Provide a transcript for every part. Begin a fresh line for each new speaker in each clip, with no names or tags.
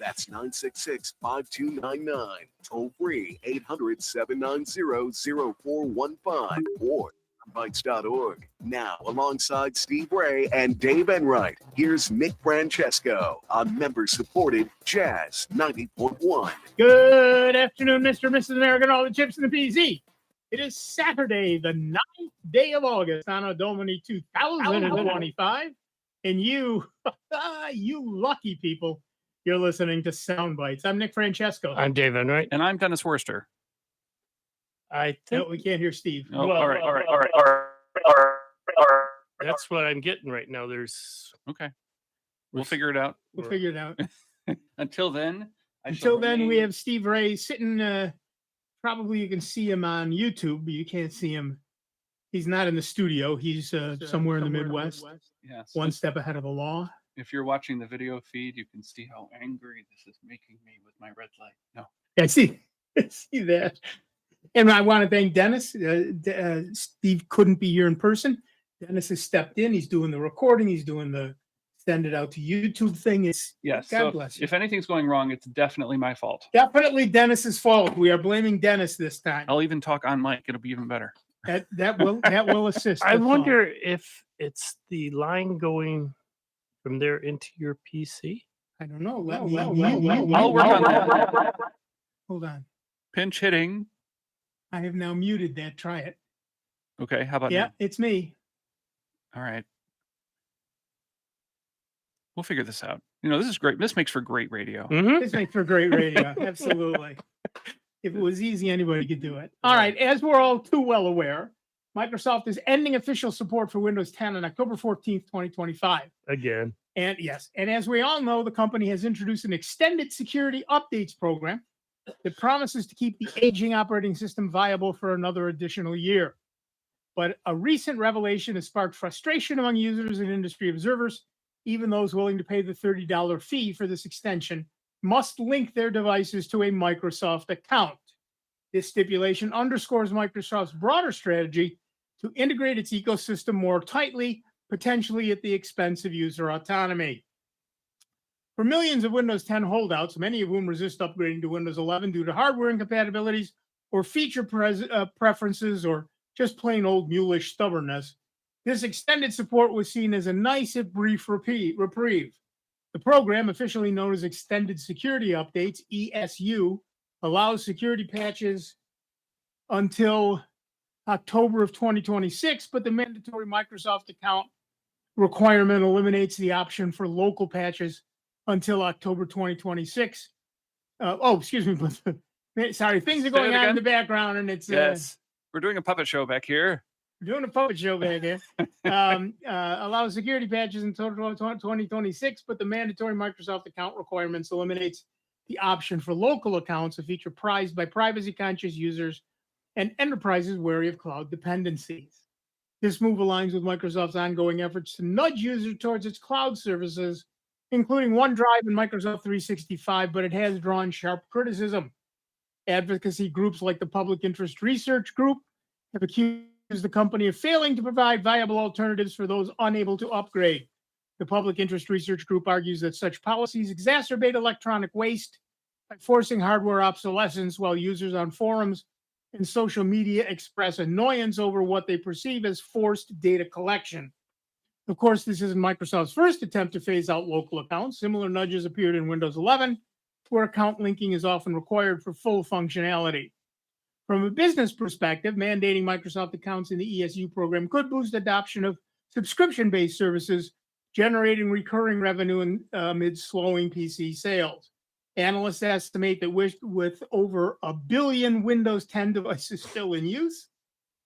That's 966-5299. Toll free 800-790-0415 or Bytes.org. Now, alongside Steve Ray and Dave Enright, here's Nick Francesco on member-supported Jazz 90.1.
Good afternoon, Mr. and Mrs. American, all the chips and the PZ. It is Saturday, the 9th day of August, Anno Domini 2025. And you, you lucky people, you're listening to Sound Bytes. I'm Nick Francesco.
I'm Dave Enright.
And I'm Dennis Worster.
I think we can't hear Steve.
Oh, all right.
That's what I'm getting right now. There's
Okay. We'll figure it out.
We'll figure it out.
Until then,
we have Steve Ray sitting. Probably you can see him on YouTube, but you can't see him. He's not in the studio. He's somewhere in the Midwest.
Yes.
One step ahead of the law.
If you're watching the video feed, you can see how angry this is making me with my red light. No.
I see that. And I want to thank Dennis. Steve couldn't be here in person. Dennis has stepped in. He's doing the recording. He's doing the send it out to YouTube thing.
Yes.
God bless you.
If anything's going wrong, it's definitely my fault.
Definitely Dennis's fault. We are blaming Dennis this time.
I'll even talk on mic. It'll be even better.
That will assist.
I wonder if it's the line going from there into your PC.
I don't know.
I'll work on that.
Hold on.
Pinch hitting.
I have now muted that. Try it.
Okay. How about
Yeah,
now?
it's me.
All right. We'll figure this out. This is great. This makes for great radio.
Mm-hmm.
This makes for great radio. Absolutely. If it was easy, anybody could do it. All right. As we're all too well aware, Microsoft is ending official support for Windows 10 on October 14th, 2025.
Again.
And yes, and as we all know, the company has introduced an extended security updates program that promises to keep the aging operating system viable for another additional year. But a recent revelation has sparked frustration among users and industry observers. Even those willing to pay the $30 fee for this extension must link their devices to a Microsoft account. This stipulation underscores Microsoft's broader strategy to integrate its ecosystem more tightly, potentially at the expense of user autonomy. For millions of Windows 10 holdouts, many of whom resist upgrading to Windows 11 due to hardware incompatibilities or feature preferences or just plain old mulish stubbornness, this extended support was seen as a nice if brief reprieve. The program, officially known as Extended Security Updates, ESU, allows security patches until October of 2026, but the mandatory Microsoft account requirement eliminates the option for local patches until October 2026. Excuse me. Sorry, things are going on in the background, and it's
yes. We're doing a puppet show back here.
Doing a puppet show back there. Allows security patches until 2026, but the mandatory Microsoft account requirements eliminates the option for local accounts, a feature prized by privacy-conscious users and enterprises wary of cloud dependencies. This move aligns with Microsoft's ongoing efforts to nudge users towards its cloud services, including OneDrive and Microsoft 365, but it has drawn sharp criticism. Advocacy groups like the Public Interest Research Group have accused the company of failing to provide viable alternatives for those unable to upgrade. The Public Interest Research Group argues that such policies exacerbate electronic waste by forcing hardware obsolescence, while users on forums and social media express annoyance over what they perceive as forced data collection. Of course, this isn't Microsoft's first attempt to phase out local accounts. Similar nudges appeared in Windows 11, where account linking is often required for full functionality. From a business perspective, mandating Microsoft accounts in the ESU program could boost adoption of subscription-based services, generating recurring revenue amid slowing PC sales. Analysts estimate that with over 1 billion Windows 10 devices still in use,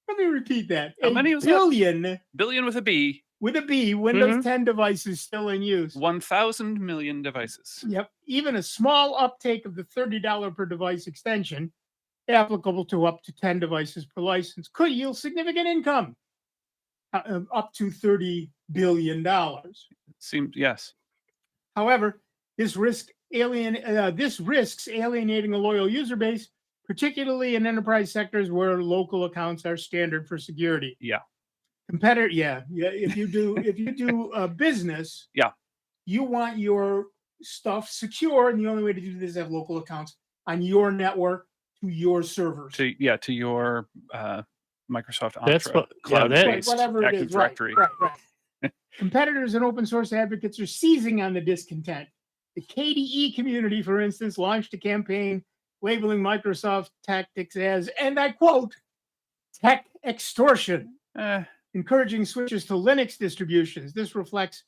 let me repeat that.
How many was
billion?
That? Billion with a B.
With a B, Windows 10 devices still in use.
1,000 million devices.
Yep. Even a small uptake of the $30 per device extension, applicable to up to 10 devices per license, could yield significant income, up to $30 billion.
Yes.
However, this risks alienating a loyal user base, particularly in enterprise sectors where local accounts are standard for security.
Yeah.
If you do business,
yeah,
you want your stuff secure, and the only way to do this is have local accounts on your network to your servers.
To your Microsoft
That's
Entra
what- yeah, that-
cloud-based
Whatever it
Active
is, right,
Directory.
right. Competitors and open source advocates are seizing on the discontent. The KDE community, for instance, launched a campaign labeling Microsoft tactics as, and I quote, tech extortion, encouraging switches to Linux distributions. This reflects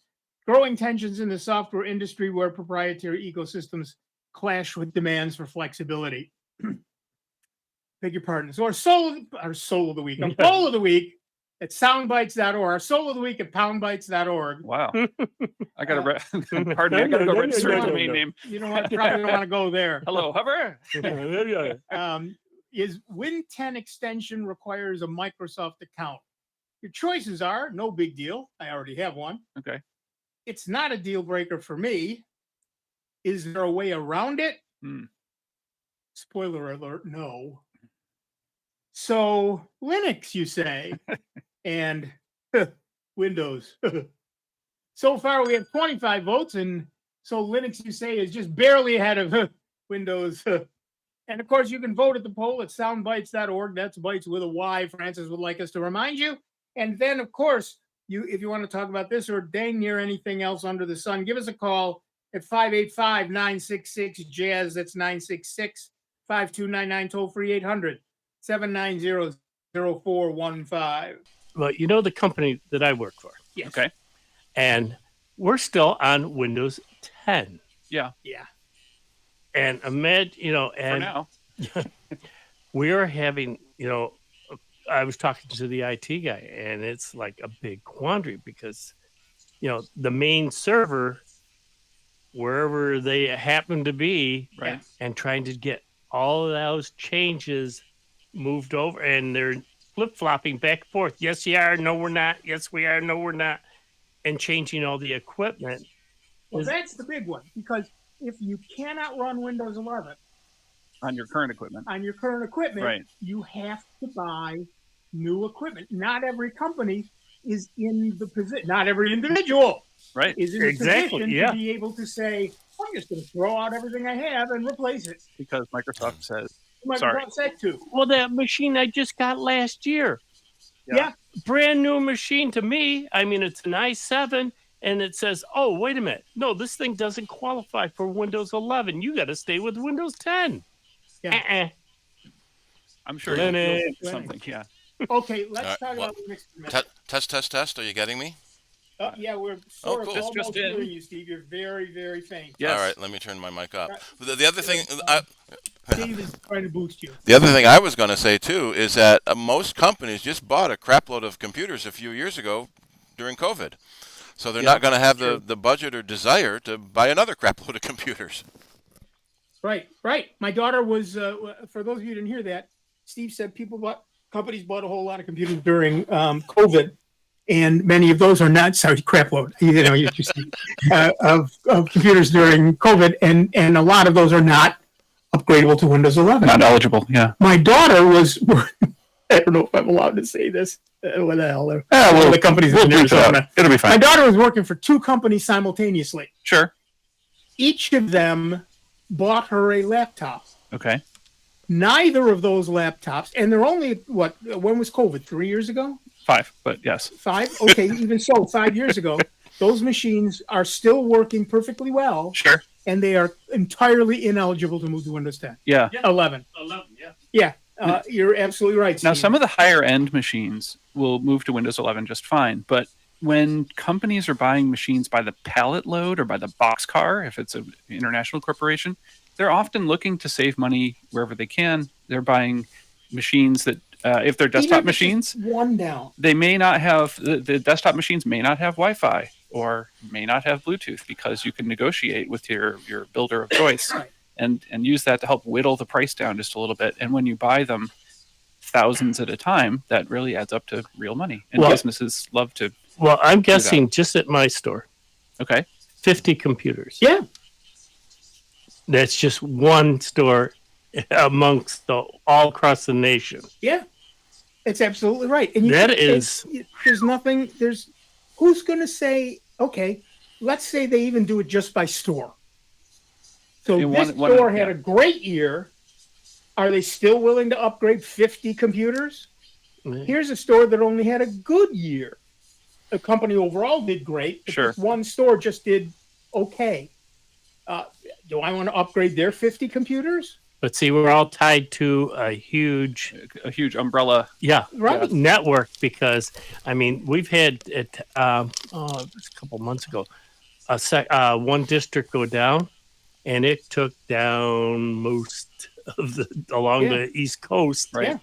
growing tensions in the software industry where proprietary ecosystems clash with demands for flexibility. Beg your pardon. So our soul of the week, our poll of the week at soundbytes.org, our soul of the week at poundbytes.org.
Wow. I got to pardon me. I got to go register a domain name.
You know what? Probably don't want to go there.
Hello, Hover.
Is Win 10 extension requires a Microsoft account? Your choices are no big deal. I already have one.
Okay.
It's not a deal breaker for me. Is there a way around it? Spoiler alert, no. So Linux, you say, and Windows. So far, we have 25 votes, and so Linux, you say, is just barely ahead of Windows. And of course, you can vote at the poll at soundbytes.org. That's bytes with a Y. Francis would like us to remind you. And then, of course, if you want to talk about this or dang near anything else under the sun, give us a call at 585-966-JAZZ. That's 966-5299, toll free 800-790-0415.
Well, you know the company that I work for.
Yes.
Okay.
And we're still on Windows 10.
Yeah.
Yeah.
And imagine,
For
and
now.
we are having, I was talking to the IT guy, and it's like a big quandary because, the main server, wherever they happen to be,
Right.
and trying to get all of those changes moved over, and they're flip-flopping back and forth. Yes, you are. No, we're not. Yes, we are. No, we're not. And changing all the equipment.
Well, that's the big one, because if you cannot run Windows 11
On your current equipment.
right, you have to buy new equipment. Not every company is in the position, not every individual
Right.
is in the
Exactly,
position
yeah.
to be able to say, I'm just going to throw out everything I have and replace it.
Because Microsoft says,
Microsoft said to.
Well, that machine I just got last year.
Yeah.
Brand new machine to me. I mean, it's an i7, and it says, oh, wait a minute. No, this thing doesn't qualify for Windows 11. You got to stay with Windows 10.
Yeah.
I'm sure
Linux.
you'll something. Yeah.
Okay, let's
All right,
talk
well,
about Linux for a minute.
Test. Are you getting me?
Yeah, we're sort of
cool.
almost
Just in.
hearing you, Steve. You're very, very faint.
Yes.
All right, let me turn my mic up.
Right.
The other thing,
Steve is trying to boost you.
the other thing I was going to say too is that most companies just bought a crapload of computers a few years ago during COVID, so they're not going to have the budget or desire to buy another crapload of computers.
Right. My daughter was, for those of you who didn't hear that, Steve said companies bought a whole lot of computers during COVID, and many of those are not, crapload, of computers during COVID, and a lot of those are not upgradable to Windows 11.
Not eligible. Yeah.
My daughter was, I don't know if I'm allowed to say this. What the hell? The companies in Arizona.
It'll be
My daughter was working for two companies simultaneously.
Sure.
Each of them bought her a laptop.
Okay.
Neither of those laptops, and they're only, when was COVID? 3 years ago?
5, but yes.
5? Okay, even so, 5 years ago, those machines are still working perfectly well,
Sure.
and they are entirely ineligible to move to Windows 10.
Yeah.
11.
11, yeah.
Yeah, you're absolutely right, Steve.
Now, some of the higher end machines will move to Windows 11 just fine, but when companies are buying machines by the pallet load or by the boxcar, if it's an international corporation, they're often looking to save money wherever they can. They're buying machines that, if they're desktop machines,
one down.
they may not have, the desktop machines may not have Wi-Fi or may not have Bluetooth, because you can negotiate with your builder of choice
Right.
and use that to help whittle the price down just a little bit. And when you buy them thousands at a time, that really adds up to real money. And businesses love to.
Well, I'm guessing just at my store,
Okay.
50 computers.
Yeah.
That's just one store amongst all across the nation.
Yeah, it's absolutely right. And
That
there's nothing, who's going to say, okay, let's say they even do it just by store. So
In
this
one-
store had
yeah.
a great year. Are they still willing to upgrade 50 computers? Here's a store that only had a good year. The company overall did great, but
Sure.
this one store just did okay. Do I want to upgrade their 50 computers?
But see, we're all tied to a huge
umbrella.
Right.
network, because I mean we've had it just a couple months ago one district go down, and it took down most of along the East Coast.
Right.
Yeah.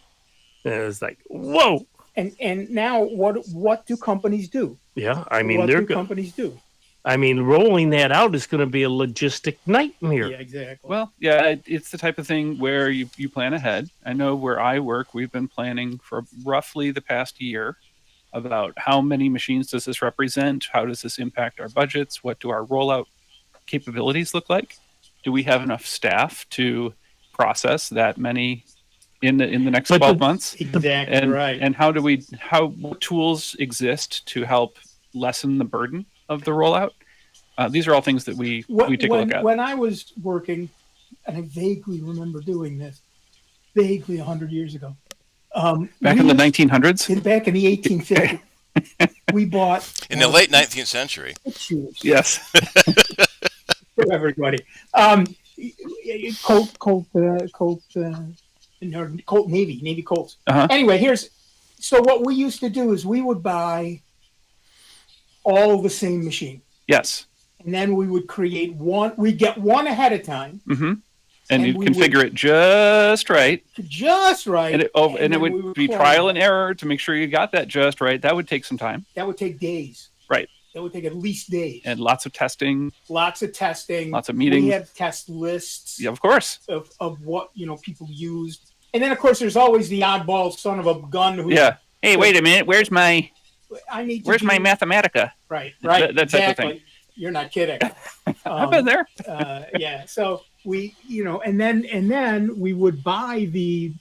And it was like, whoa.
And now what do companies do?
Yeah, I mean
what
they're
do companies do?
I mean, rolling that out is going to be a logistic nightmare.
Yeah, exactly.
Well, yeah, it's the type of thing where you plan ahead. I know where I work, we've been planning for roughly the past year about how many machines does this represent? How does this impact our budgets? What do our rollout capabilities look like? Do we have enough staff to process that many in the next 12 months?
Exactly right.
And what tools exist to help lessen the burden of the rollout? These are all things that we take a look at.
When I was working, and I vaguely remember doing this, vaguely 100 years ago.
Back in the 1900s?
Back in the 1850s. We bought...
In the late 19th century.
Yes.
For everybody. Colt Navy Colts.
Uh-huh.
Anyway, so what we used to do is we would buy all the same machine.
Yes.
And then we would create one. We'd get one ahead of time.
Mm-hmm. And you'd configure it just right.
Just right.
And it would be trial and error to make sure you got that just right. That would take some time.
That would take days.
Right.
That would take at least days.
And lots of testing.
Lots of testing.
Lots of meetings.
We had test lists.
Yeah, of course.
Of what people used. And then, of course, there's always the oddball son of a gun who...
Yeah. Hey, wait a minute. Where's my Mathematica?
Right.
That type
exactly.
of thing.
You're not kidding.
I've been there.
Yeah. So we, and then we would buy the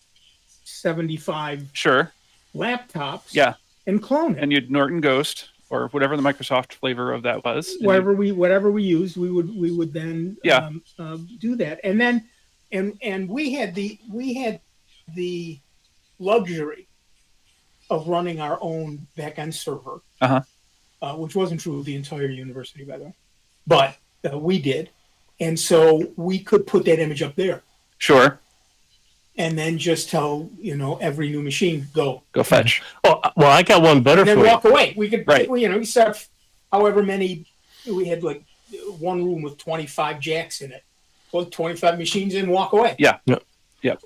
75 laptops.
Yeah.
And clone it.
And you'd Norton Ghost or whatever the Microsoft flavor of that was.
Whatever we used, we would then do that. And then and we had the luxury of running our own back-end server.
Uh-huh.
Which wasn't true of the entire university, by the way. But we did. And so we could put that image up there.
Sure.
And then just tell, every new machine, go
fetch.
Oh, well, I got one better
and then
for
walk away. We could,
right.
We set up however many, we had like one room with 25 jacks in it. Plug 25 machines in, walk away.
Yeah.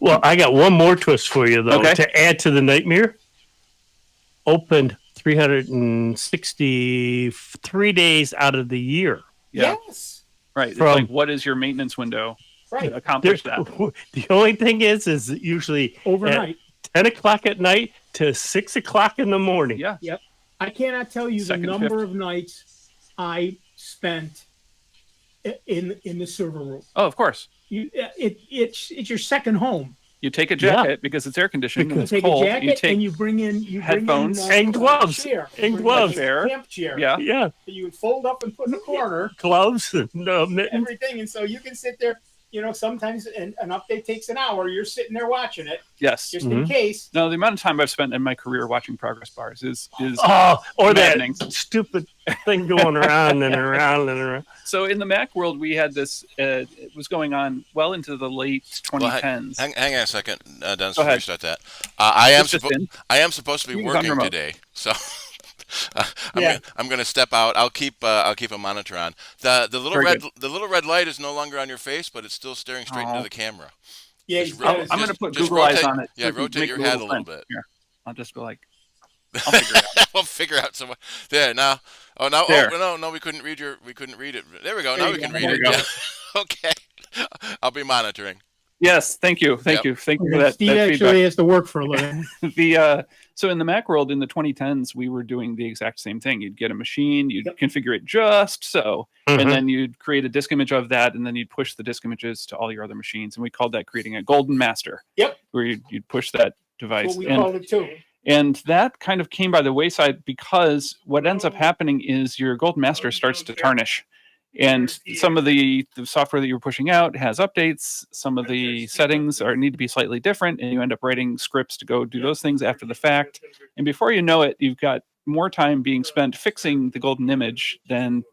Well, I got one more twist for you, though, to add to the nightmare. Opened 363 days out of the year.
Yeah.
Yes.
Right. Like, what is your maintenance window to accomplish that?
The only thing is usually
overnight,
10 o'clock at night to 6 o'clock in the morning.
Yeah.
Yep. I cannot tell you the number of nights I spent in the server room.
Oh, of course.
It's your second home.
You take a jacket because it's air conditioned.
You take
cold.
a jacket and you bring in
headphones
and gloves.
And
gloves.
Camp chair.
Yeah.
That you would fold up and put in the corner.
Gloves and
everything. And so you can sit there. Sometimes an update takes an hour. You're sitting there watching it.
Yes.
Just in case.
No, the amount of time I've spent in my career watching progress bars is
or
maddening.
That stupid thing going around and around and around.
So in the Mac world, we had this. It was going on well into the late 2010s.
Hang on a second, Dennis.
Go
Before
ahead.
you start that, I am supposed to be working today, so. I'm going to step out. I'll keep a monitor on. The little red light is no longer on your face, but it's still staring straight into the camera.
Yeah,
I'm going to put Google Eyes on it.
Yeah, rotate your head a little bit.
Here, I'll just go like. I'll figure it out.
We'll figure out some. There now. Oh no!
There.
Oh no! We couldn't read it. There we go. Now we can read it. Yeah. Okay. I'll be monitoring.
Yes, thank you for that.
Steve actually has to work for a living.
So in the Mac world in the 2010s, we were doing the exact same thing. You'd get a machine, you'd configure it just so, and then you'd create a disk image of that, and then you'd push the disk images to all your other machines, and we called that creating a golden master.
Yep.
Where you'd push that device.
That's what we called it too.
And that kind of came by the wayside because what ends up happening is your golden master starts to tarnish. And some of the software that you're pushing out has updates. Some of the settings need to be slightly different, and you end up writing scripts to go do those things after the fact. And before you know it, you've got more time being spent fixing the golden image than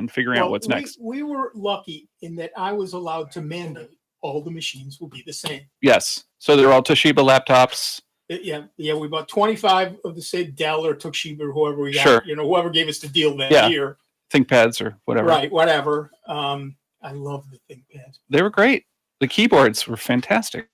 figuring out what's next.
We were lucky in that I was allowed to mandate all the machines will be the same.
Yes. So they're all Toshiba laptops.
Yeah. We bought 25 of the say Dell or Toshiba or whoever we got.
Sure.
Whoever gave us the deal that year.
ThinkPads or whatever.
Right. Whatever. I love the ThinkPads.
They were great. The keyboards were fantastic.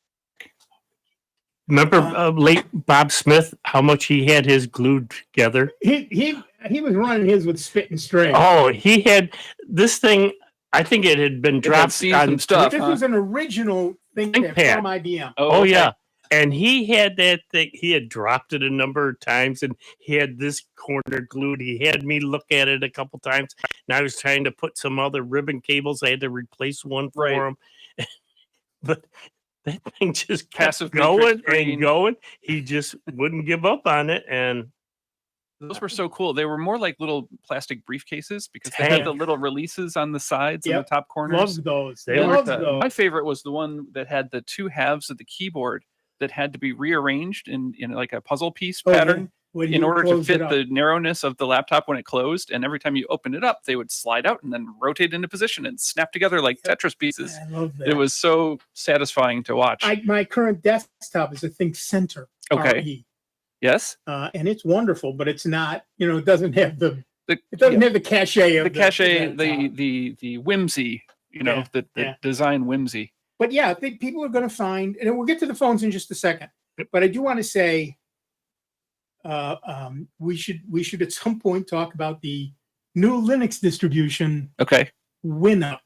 Remember late Bob Smith, how much he had his glued together?
He was running his with spit and string.
Oh, he had this thing. I think it had been dropped on
stuff.
This was an original ThinkPad from IBM.
Oh okay. Yeah. And he had that thing. He had dropped it a number of times, and he had this corner glued. He had me look at it a couple times, and I was trying to put some other ribbon cables. I had to replace one for him, but that thing just kept going and going. He just wouldn't give up on it, and
those were so cool. They were more like little plastic briefcases because they had the little releases on the sides and the top corners.
Loved those.
My favorite was the one that had the two halves of the keyboard that had to be rearranged in like a puzzle piece pattern in order to fit the narrowness of the laptop when it closed. And every time you opened it up, they would slide out and then rotate into position and snap together like Tetris pieces.
I love that.
It was so satisfying to watch.
My current desktop is a Think Center.
Okay.
RE.
Yes.
And it's wonderful, but it's not, it doesn't have the cachet of
the whimsy, the design whimsy.
But yeah, I think people are going to find, and we'll get to the phones in just a second. But I do want to say, we should at some point talk about the new Linux distribution.
Okay.
Winux.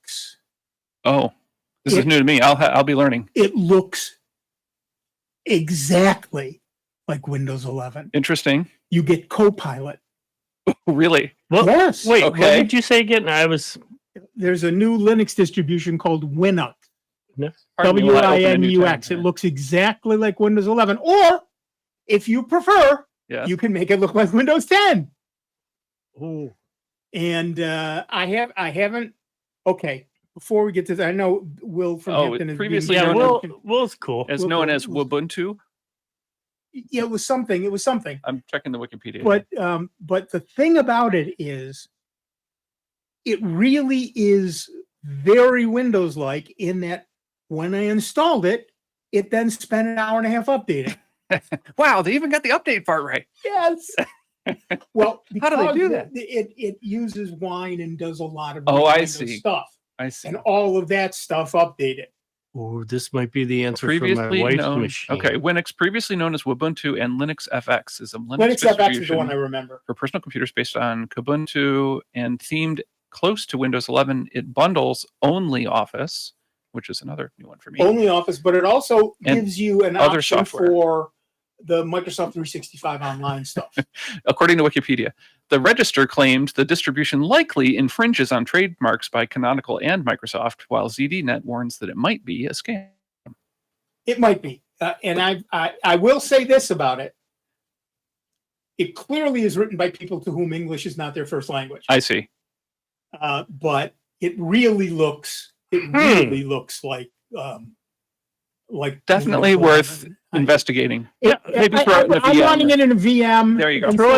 Oh, this is new to me. I'll be learning.
It looks exactly like Windows 11.
Interesting.
You get Copilot.
Really?
Well,
yes.
Wait, what did you say again?
There's a new Linux distribution called Winux. WINUX. It looks exactly like Windows 11. Or, if you prefer, you can make it look like Windows 10.
Oh.
And I haven't. Okay, before we get to that, I know Will from Hampton is
previously
Will's cool.
As known as Ubuntu.
Yeah, it was something.
I'm checking the Wikipedia.
But the thing about it is, it really is very Windows-like in that when I installed it, it then spent an hour and a half updating.
Wow, they even got the update part right.
Yes. Well,
how do they do that?
It uses Wine and does a lot of stuff.
I see.
And all of that stuff updated.
Oh, this might be the answer for my wife's machine.
Okay, Winux, previously known as Ubuntu, and Linux FX is a
Linux FX is the one I remember.
For personal computers based on Kubuntu and themed close to Windows 11. It bundles Only Office, which is another new one for me.
Only Office, but it also gives you an
other
option
software
for the Microsoft 365 online stuff.
According to Wikipedia, the Register claimed the distribution likely infringes on trademarks by Canonical and Microsoft, while ZDNet warns that it might be a scam.
It might be. And I will say this about it. It clearly is written by people to whom English is not their first language.
I see.
But it really looks like
definitely worth investigating.
Maybe throw it in a VM. I'm running it in a VM.
There you go.
Throw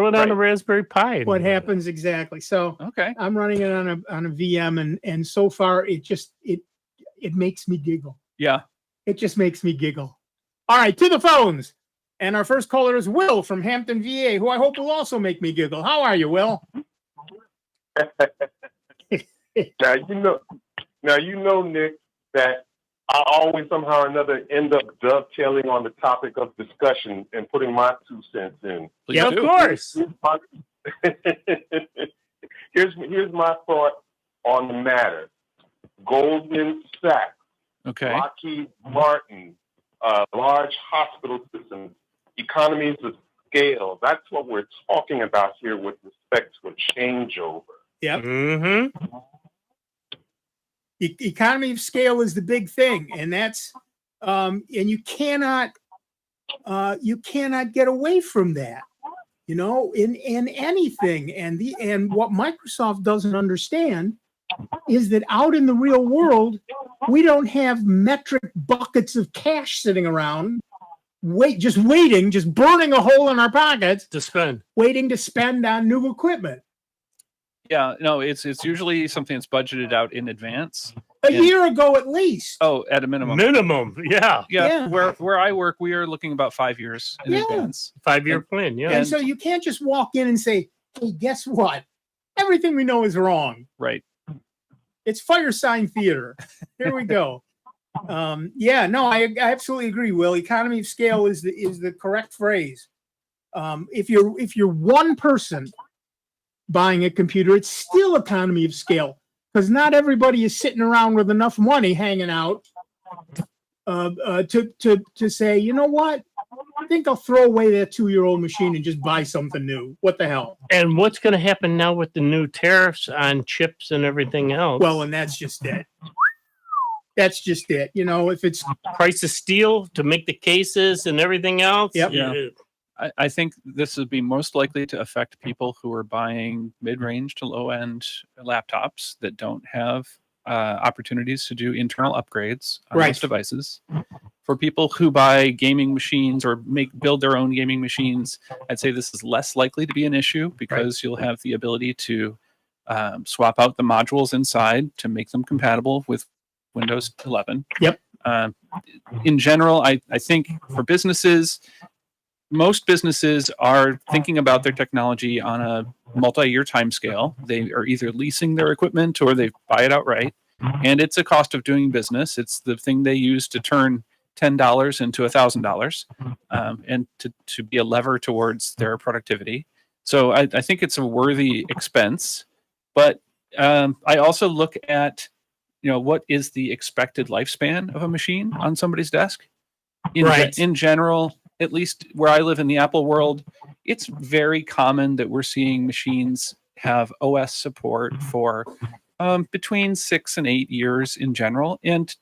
it on a Raspberry Pi.
What happens exactly? So
okay,
I'm running it on a VM, and so far it makes me giggle.
Yeah,
it just makes me giggle. All right, to the phones. And our first caller is Will from Hampton, VA, who I hope will also make me giggle. How are you, Will?
Now you know, Nick, that I always somehow or another end up dovetailing on the topic of discussion and putting my 2 cents in.
Yeah, of course.
Here's my thought on the matter. Goldman Sachs, Lockheed Martin, large hospital systems, economies of scale. That's what we're talking about here with respect to a changeover.
Yep.
Mm-hmm.
Economy of scale is the big thing, and that's and you cannot get away from that. in anything. And what Microsoft doesn't understand is that out in the real world, we don't have metric buckets of cash sitting around, just burning a hole in our pockets
to spend,
waiting to spend on new equipment.
Yeah, no, it's usually something that's budgeted out in advance.
A year ago, at least.
Oh, at a minimum.
Yeah.
Where I work, we are looking about 5 years in advance.
5-year plan. Yeah.
And so you can't just walk in and say, "Hey, guess what? Everything we know is wrong."
Right.
It's fire sign theater. Here we go. I absolutely agree, Will. Economy of scale is the correct phrase. If you're one person buying a computer, it's still economy of scale, because not everybody is sitting around with enough money hanging out to say, you know what? I think I'll throw away that 2-year-old machine and just buy something new. What the hell?
And what's going to happen now with the new tariffs on chips and everything else?
Well, and that's just it. That's just it. If it's
price of steel to make the cases and everything else.
Yep.
Yeah. I think this would be most likely to affect people who are buying mid-range to low-end laptops that don't have opportunities to do internal upgrades on those devices. For people who buy gaming machines or build their own gaming machines, I'd say this is less likely to be an issue, because you'll have the ability to swap out the modules inside to make them compatible with Windows 11.
Yep.
In general, I think for businesses, most businesses are thinking about their technology on a multi-year timescale. They are either leasing their equipment or they buy it outright. And it's a cost of doing business. It's the thing they use to turn $10 into $1,000 and to be a lever towards their productivity. So I think it's a worthy expense. But I also look at, what is the expected lifespan of a machine on somebody's desk? In general, at least where I live in the Apple world, it's very common that we're seeing machines have OS support for between 6 and 8 years in general. And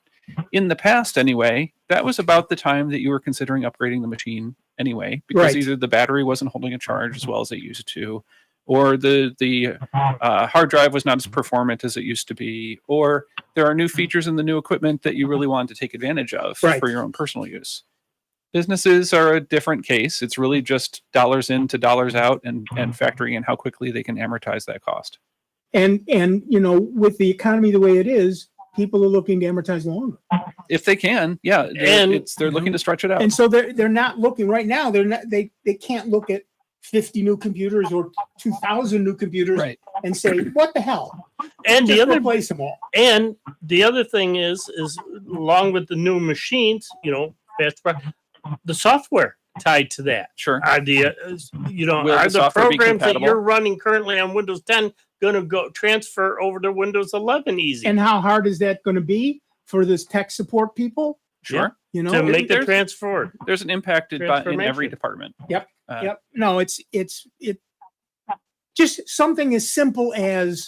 in the past, anyway, that was about the time that you were considering upgrading the machine anyway, because either the battery wasn't holding a charge as well as it used to, or the hard drive was not as performant as it used to be, or there are new features in the new equipment that you really want to take advantage of for your own personal use. Businesses are a different case. It's really just dollars in to dollars out and factoring in how quickly they can amortize that cost.
And with the economy the way it is, people are looking to amortize longer.
If they can, they're looking to stretch it out.
And so they're not looking right now. They can't look at 50 new computers or 2,000 new computers and say, what the hell?
And
just replace them all.
And the other thing is along with the new machines, the software tied to that.
Sure.
Are the programs that you're running currently on Windows 10 going to go transfer over to Windows 11 easy?
And how hard is that going to be for this tech support people?
Sure.
To make the transfer.
There's an impact in every department.
Yep. No, it's just something as simple as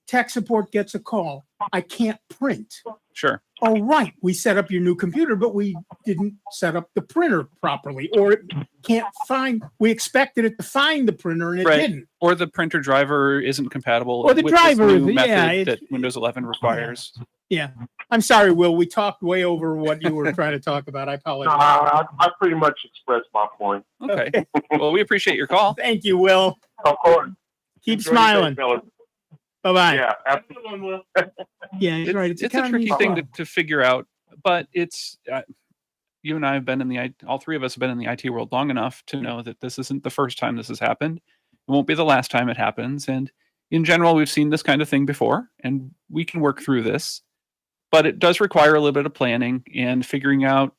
tech support gets a call. I can't print.
Sure.
Oh, right. We set up your new computer, but we didn't set up the printer properly, or it can't find. We expected it to find the printer and it didn't.
Or the printer driver isn't compatible
with this new
method that Windows 11 requires.
Yeah. I'm sorry, Will. We talked way over what you were trying to talk about. I apologize.
I pretty much expressed my point.
Okay. Well, we appreciate your call.
Thank you, Will.
Of course.
Keep smiling. Bye-bye.
Yeah, absolutely.
Yeah, that's right.
It's a tricky thing to figure out, but it's you and I have been all three of us have been in the IT world long enough to know that this isn't the first time this has happened. It won't be the last time it happens. And in general, we've seen this kind of thing before, and we can work through this. But it does require a little bit of planning and figuring out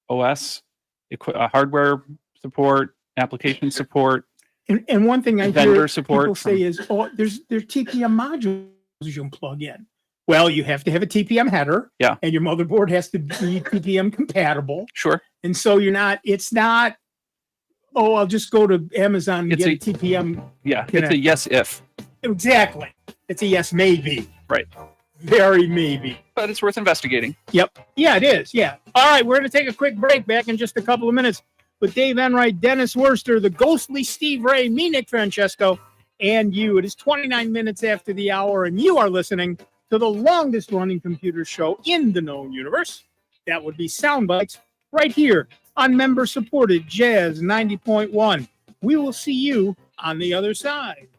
OS, hardware support, application support.
And one thing I
vendor
hear
support
people say is, there's TPM modules you can plug in. Well, you have to have a TPM header.
Yeah.
And your motherboard has to be TPM compatible.
Sure.
And so it's not, I'll just go to Amazon and get a TPM.
Yeah, it's a yes if.
Exactly. It's a yes maybe.
Right.
Very maybe.
But it's worth investigating.
Yep. Yeah, it is. Yeah. All right, we're going to take a quick break. Back in just a couple of minutes with Dave Enright, Dennis Worster, the ghostly Steve Ray, me, Nick Francesco, and you. It is 29 minutes after the hour, and you are listening to the longest running computer show in the known universe. That would be Soundbites, right here on member-supported Jazz 90.1. We will see you on the other side.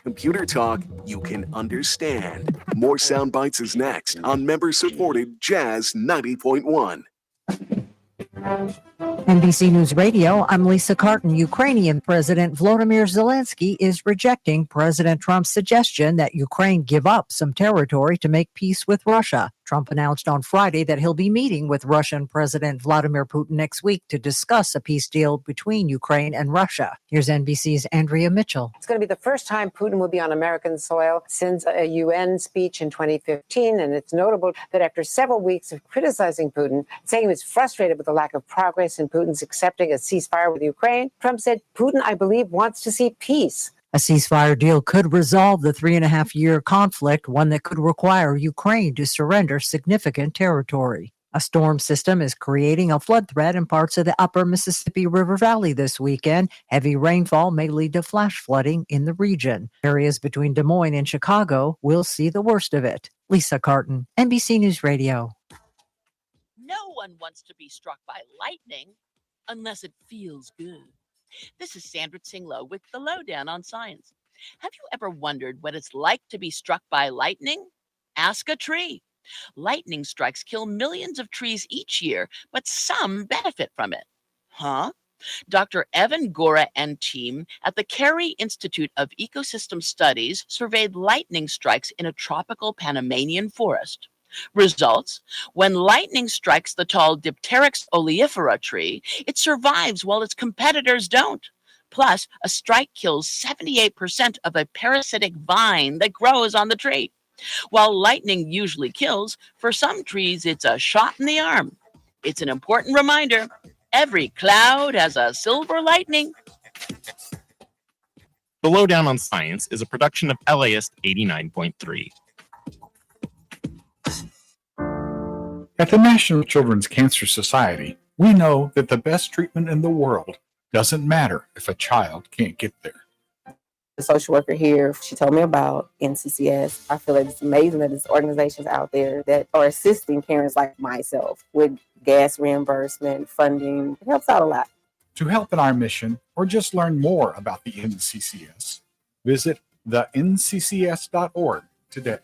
Computer talk you can understand. More Sound Bites is next on member-supported Jazz 90.1.
NBC News Radio, I'm Lisa Carton. Ukrainian President Volodymyr Zelensky is rejecting President Trump's suggestion that Ukraine give up some territory to make peace with Russia. Trump announced on Friday that he'll be meeting with Russian President Vladimir Putin next week to discuss a peace deal between Ukraine and Russia. Here's NBC's Andrea Mitchell.
It's going to be the first time Putin will be on American soil since a UN speech in 2015. And it's notable that after several weeks of criticizing Putin, saying he was frustrated with the lack of progress in Putin's accepting a ceasefire with Ukraine, Trump said, Putin, I believe, wants to see peace.
A ceasefire deal could resolve the 3.5-year conflict, one that could require Ukraine to surrender significant territory. A storm system is creating a flood threat in parts of the upper Mississippi River Valley this weekend. Heavy rainfall may lead to flash flooding in the region. Areas between Des Moines and Chicago will see the worst of it. Lisa Carton, NBC News Radio.
No one wants to be struck by lightning unless it feels good. This is Sandra Tsinglow with the Lowdown on Science. Have you ever wondered what it's like to be struck by lightning? Ask a tree. Lightning strikes kill millions of trees each year, but some benefit from it. Huh? Dr. Evan Gora and team at the Carey Institute of Ecosystem Studies surveyed lightning strikes in a tropical Panamanian forest. Results: when lightning strikes the tall Dipteryx oleifera tree, it survives while its competitors don't. Plus, a strike kills 78% of a parasitic vine that grows on the tree. While lightning usually kills, for some trees it's a shot in the arm. It's an important reminder: every cloud has a silver lightning.
The Lowdown on Science is a production of LAist 89.3.
At the National Children's Cancer Society, we know that the best treatment in the world doesn't matter if a child can't get there.
The social worker here, she told me about NCCS. I feel like it's amazing that there's organizations out there that are assisting parents like myself with gas reimbursement, funding. It helps out a lot.
To help in our mission or just learn more about the NCCS, visit thenccs.org today.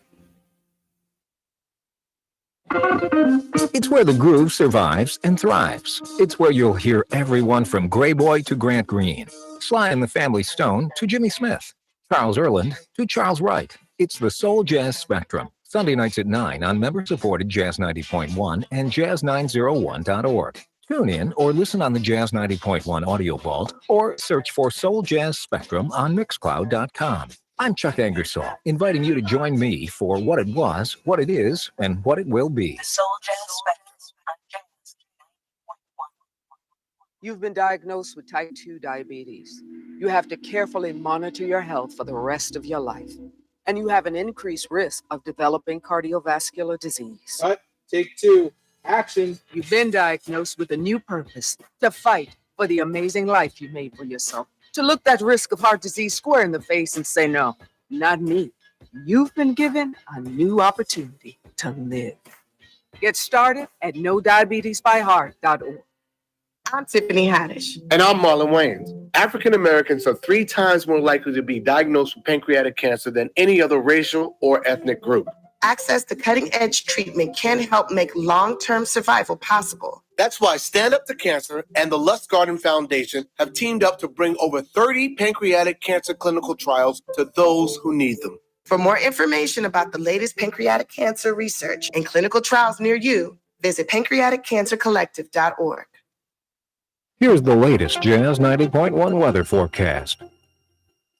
It's where the groove survives and thrives. It's where you'll hear everyone from Gray Boy to Grant Green, Sly and the Family Stone to Jimmy Smith, Charles Erland to Charles Wright. It's the Soul Jazz Spectrum, Sunday nights at 9 on member-supported Jazz 90.1 and jazz901.org. Tune in or listen on the Jazz 90.1 audio vault or search for Soul Jazz Spectrum on Mixcloud.com. I'm Chuck Angersall, inviting you to join me for what it was, what it is, and what it will be.
Soul Jazz Spectrum on Jazz 90.1. You've been diagnosed with type 2 diabetes. You have to carefully monitor your health for the rest of your life. And you have an increased risk of developing cardiovascular disease.
Cut, take two, action.
You've been diagnosed with a new purpose: to fight for the amazing life you made for yourself. To look that risk of heart disease square in the face and say, no, not me. You've been given a new opportunity to live. Get started at NoDiabetesByHeart.org.
I'm Tiffany Haddish.
And I'm Marlon Wayans. African Americans are 3 times more likely to be diagnosed with pancreatic cancer than any other racial or ethnic group.
Access to cutting-edge treatment can help make long-term survival possible.
That's why Stand Up to Cancer and the Lustgarten Foundation have teamed up to bring over 30 pancreatic cancer clinical trials to those who need them.
For more information about the latest pancreatic cancer research and clinical trials near you, visit pancreaticcancercollective.org.
Here's the latest Jazz 90.1 weather forecast.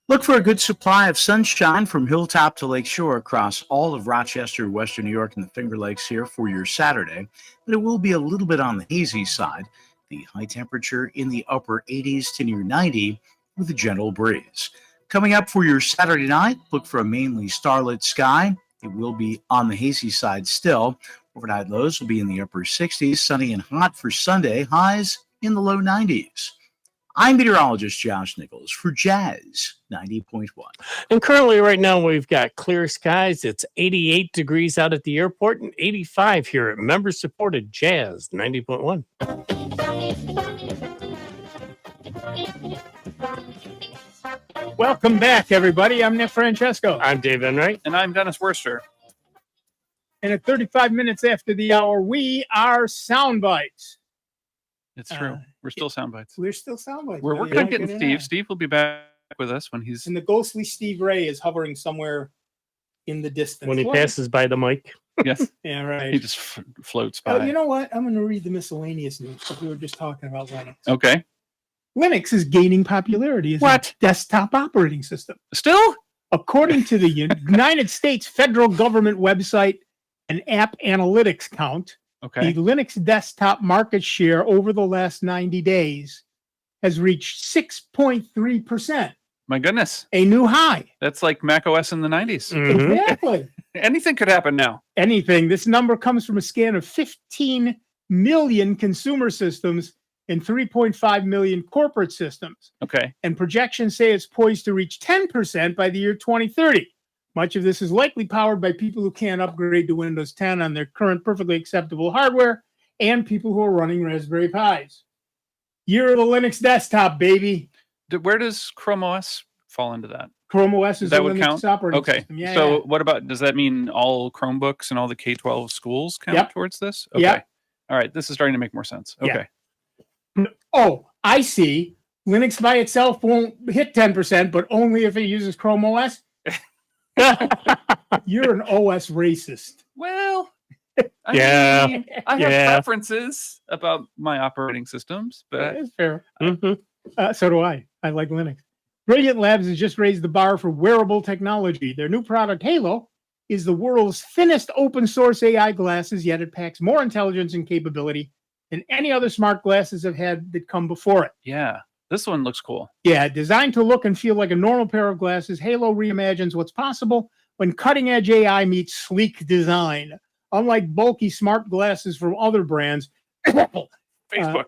Look for a good supply of sunshine from hilltop to lakeshore across all of Rochester, Western New York, and the Finger Lakes here for your Saturday, but it will be a little bit on the hazy side. The high temperature in the upper 80s to near 90 with a gentle breeze. Coming up for your Saturday night, look for a mainly starlit sky. It will be on the hazy side still. Overnight lows will be in the upper 60s, sunny and hot for Sunday, highs in the low 90s. I'm meteorologist Josh Nichols for Jazz 90.1.
And currently, right now, we've got clear skies. It's 88 degrees out at the airport and 85 here at member-supported Jazz 90.1.
Welcome back, everybody. I'm Nick Francesco.
I'm Dave Enright.
And I'm Dennis Worcester.
And at 35 minutes after the hour, we are Soundbites.
It's true. We're still Soundbites.
We're still Soundbites.
We're working on getting Steve. Steve will be back with us when he's...
And the ghostly Steve Ray is hovering somewhere in the distance.
When he passes by the mic.
Yes.
Yeah, right.
He just floats by.
You know what? I'm going to read the miscellaneous news because we were just talking about Linux.
Okay.
Linux is gaining popularity as a desktop operating system.
Still?
According to the United States federal government website and app analytics count, the Linux desktop market share over the last 90 days has reached 6.3%.
My goodness.
A new high.
That's like Mac OS in the 90s.
Exactly.
Anything could happen now.
Anything. This number comes from a scan of 15 million consumer systems and 3.5 million corporate systems.
Okay.
And projections say it's poised to reach 10% by the year 2030. Much of this is likely powered by people who can't upgrade to Windows 10 on their current perfectly acceptable hardware and people who are running Raspberry Pis. Year of the Linux desktop, baby.
Where does Chrome OS fall into that?
Chrome OS is
that
a
would
Linux
count?
operating
Okay.
system. Yeah,
so
yeah.
what about, does that mean all Chromebooks and all the K-12 schools count towards this? Okay.
Yep.
All right. This is starting to make more sense. Okay.
Yeah. Oh, I see. Linux by itself won't hit 10%, but only if it uses Chrome OS. You're an OS racist.
Well, I mean, I have preferences about my operating systems, but
That's fair. So do I. I like Linux. Brilliant Labs has just raised the bar for wearable technology. Their new product, Halo, is the world's thinnest open source AI glasses, yet it packs more intelligence and capability than any other smart glasses have had that come before it.
yeah, this one looks cool.
Yeah, designed to look and feel like a normal pair of glasses, Halo reimagines what's possible when cutting-edge AI meets sleek design. Unlike bulky smart glasses from other brands,
Facebook.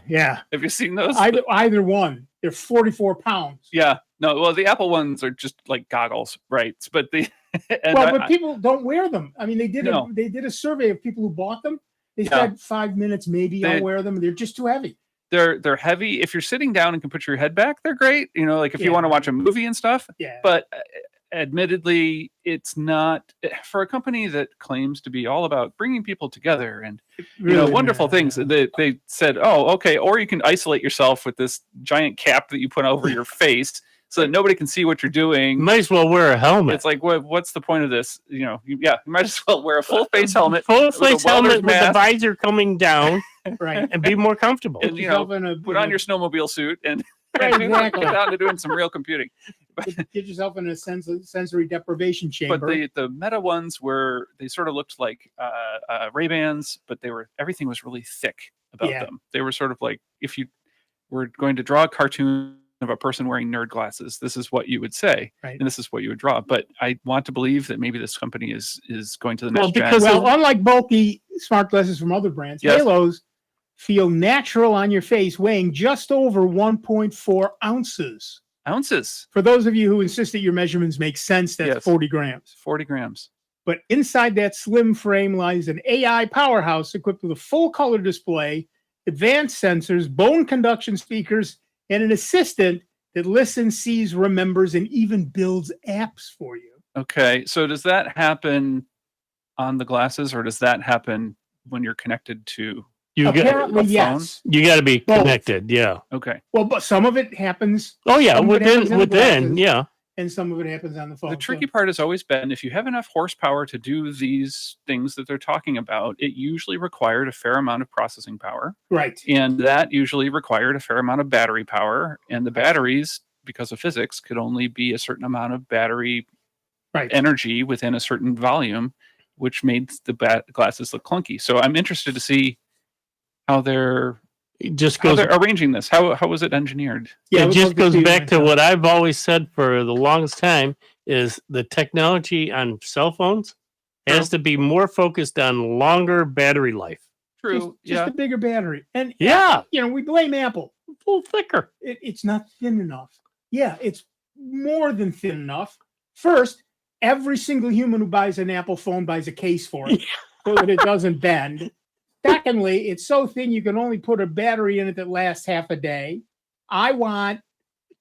yeah.
Have you seen those?
Either one. They're 44 pounds.
Yeah. No, well, the Apple ones are just like goggles, right? But the
but people don't wear them. I mean, they did
No.
a survey of people who bought them. They
Yeah.
said 5 minutes, maybe I'll wear them. They're just too heavy.
they're heavy. If you're sitting down and can put your head back, they're great. You know, like if you want to watch a movie and stuff.
Yeah.
But admittedly, it's not for a company that claims to be all about bringing people together and
Really,
wonderful things. They said, oh, okay, or you can isolate yourself with this giant cap that you put over your face so that nobody can see what you're doing.
Might as well wear a helmet.
It's like, what's the point of this? You might as well wear a full face helmet,
Full face helmet with the
mask.
visor coming down,
right,
and be more comfortable.
And put on your snowmobile suit and
Right, exactly.
get down to doing some real computing.
Get yourself in a sensory deprivation chamber.
But the Meta ones they sort of looked like Ray-Bans, but everything was really thick about them. They were sort of like, if you were going to draw a cartoon of a person wearing nerd glasses, this is what you would say, and this is what you would draw. But I want to believe that maybe this company is going to the next gen.
Unlike bulky smart glasses from other brands, Halos feel natural on your face, weighing just over 1.4 ounces.
Ounces.
For those of you who insist that your measurements make sense, that's 40 grams.
40 grams.
But inside that slim frame lies an AI powerhouse equipped with a full color display, advanced sensors, bone conduction speakers, and an assistant that listens, sees, remembers, and even builds apps for you.
Okay, so does that happen on the glasses, or does that happen when you're connected to
Apparently,
a phone?
yes.
You got to be connected, yeah.
Okay.
Well, but some of it happens.
Oh yeah,
some of it happens in the
within,
glasses,
yeah.
and some of it happens on the phone.
The tricky part has always been, if you have enough horsepower to do these things that they're talking about, it usually required a fair amount of processing power.
Right.
And that usually required a fair amount of battery power. And the batteries, because of physics, could only be a certain amount of battery energy within a certain volume, which made the glasses look clunky. So I'm interested to see how they're arranging this. How was it engineered?
It just goes back to what I've always said for the longest time is the technology on cell phones has to be more focused on longer battery life.
Just a bigger battery. And
Yeah.
We blame Apple.
A little thicker.
It's not thin enough. Yeah, it's more than thin enough. First, every single human who buys an Apple phone buys a case for it so that it doesn't bend. Secondly, it's so thin you can only put a battery in it that lasts half a day. I want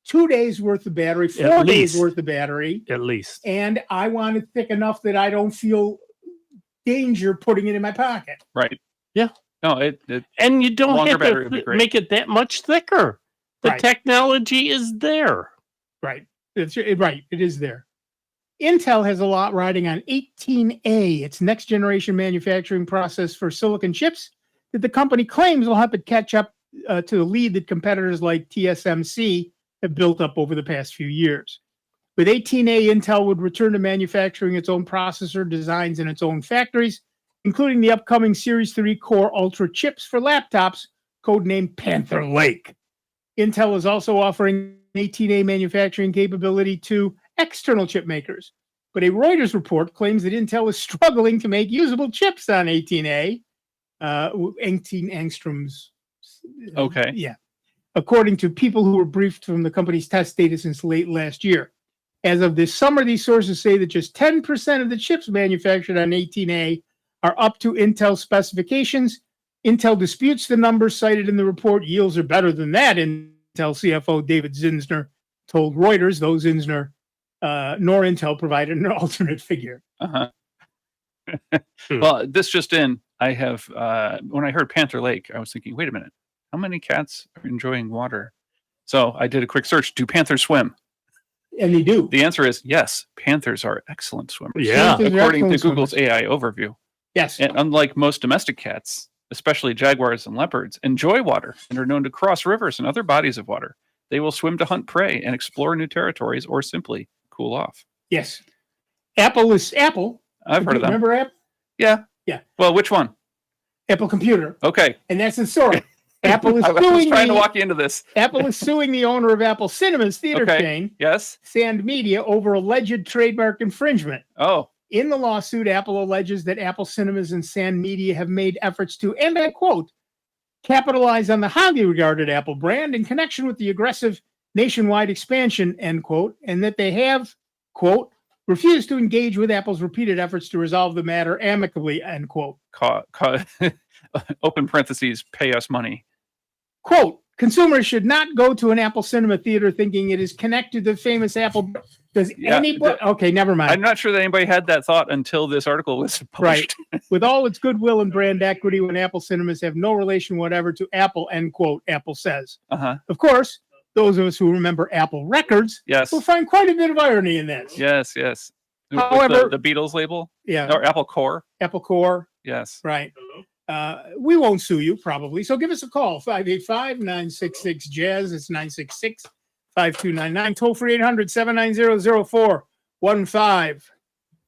2 days worth of battery, 4 days worth of battery.
At least.
And I want it thick enough that I don't feel danger putting it in my pocket.
Right.
Yeah.
No,
and you don't
longer
have
battery
to
would be great.
make it that much thicker. The technology is there.
Right. Right. It is there. Intel has a lot riding on 18A, its next generation manufacturing process for silicon chips that the company claims will help it catch up to the lead that competitors like TSMC have built up over the past few years. With 18A, Intel would return to manufacturing its own processor designs in its own factories, including the upcoming Series 3 Core Ultra chips for laptops, codenamed Panther Lake. Intel is also offering 18A manufacturing capability to external chip makers. But a Reuters report claims that Intel is struggling to make usable chips on 18A, 18 angstroms.
Okay.
Yeah. According to people who were briefed from the company's test data since late last year. As of this summer, these sources say that just 10% of the chips manufactured on 18A are up to Intel specifications. Intel disputes the numbers cited in the report. Yields are better than that, Intel CFO David Zinsner told Reuters, though Zinsner nor Intel provided an alternate figure.
Well, this just in, I have, when I heard Panther Lake, I was thinking, wait a minute, how many cats are enjoying water? So I did a quick search. Do panthers swim?
And they do.
The answer is yes. Panthers are excellent swimmers.
Yeah.
According to Google's AI overview.
Yes.
And unlike most domestic cats, especially jaguars and leopards, enjoy water and are known to cross rivers and other bodies of water. They will swim to hunt prey and explore new territories or simply cool off.
Yes. Apple is Apple.
I've heard of them.
Remember Apple?
Yeah.
Yeah.
Well, which one?
Apple Computer.
Okay.
And that's the story. Apple is
I was
suing
trying to walk you into this.
Apple is suing the owner of Apple Cinemas theater chain,
Yes.
Sand Media, over alleged trademark infringement.
Oh.
In the lawsuit, Apple alleges that Apple Cinemas and Sand Media have made efforts to, and I quote, capitalize on the highly regarded Apple brand in connection with the aggressive nationwide expansion, end quote, and that they have, quote, refused to engage with Apple's repeated efforts to resolve the matter amicably, end quote.
Open parentheses, pay us money.
Quote, consumers should not go to an Apple Cinema theater thinking it is connected to famous Apple. Does anybody? Okay, never mind.
I'm not sure that anybody had that thought until this article was published.
Right. With all its goodwill and brand equity, when Apple Cinemas have no relation whatever to Apple, end quote, Apple says. Of course, those of us who remember Apple Records will find quite a bit of irony in this.
Yes, yes.
However,
the Beatles label?
Yeah.
Or Apple Core?
Apple Core.
Yes.
Right. We won't sue you, probably. So give us a call, 585-966-JAZZ. It's 966-5299. Toll free 800-790-0415.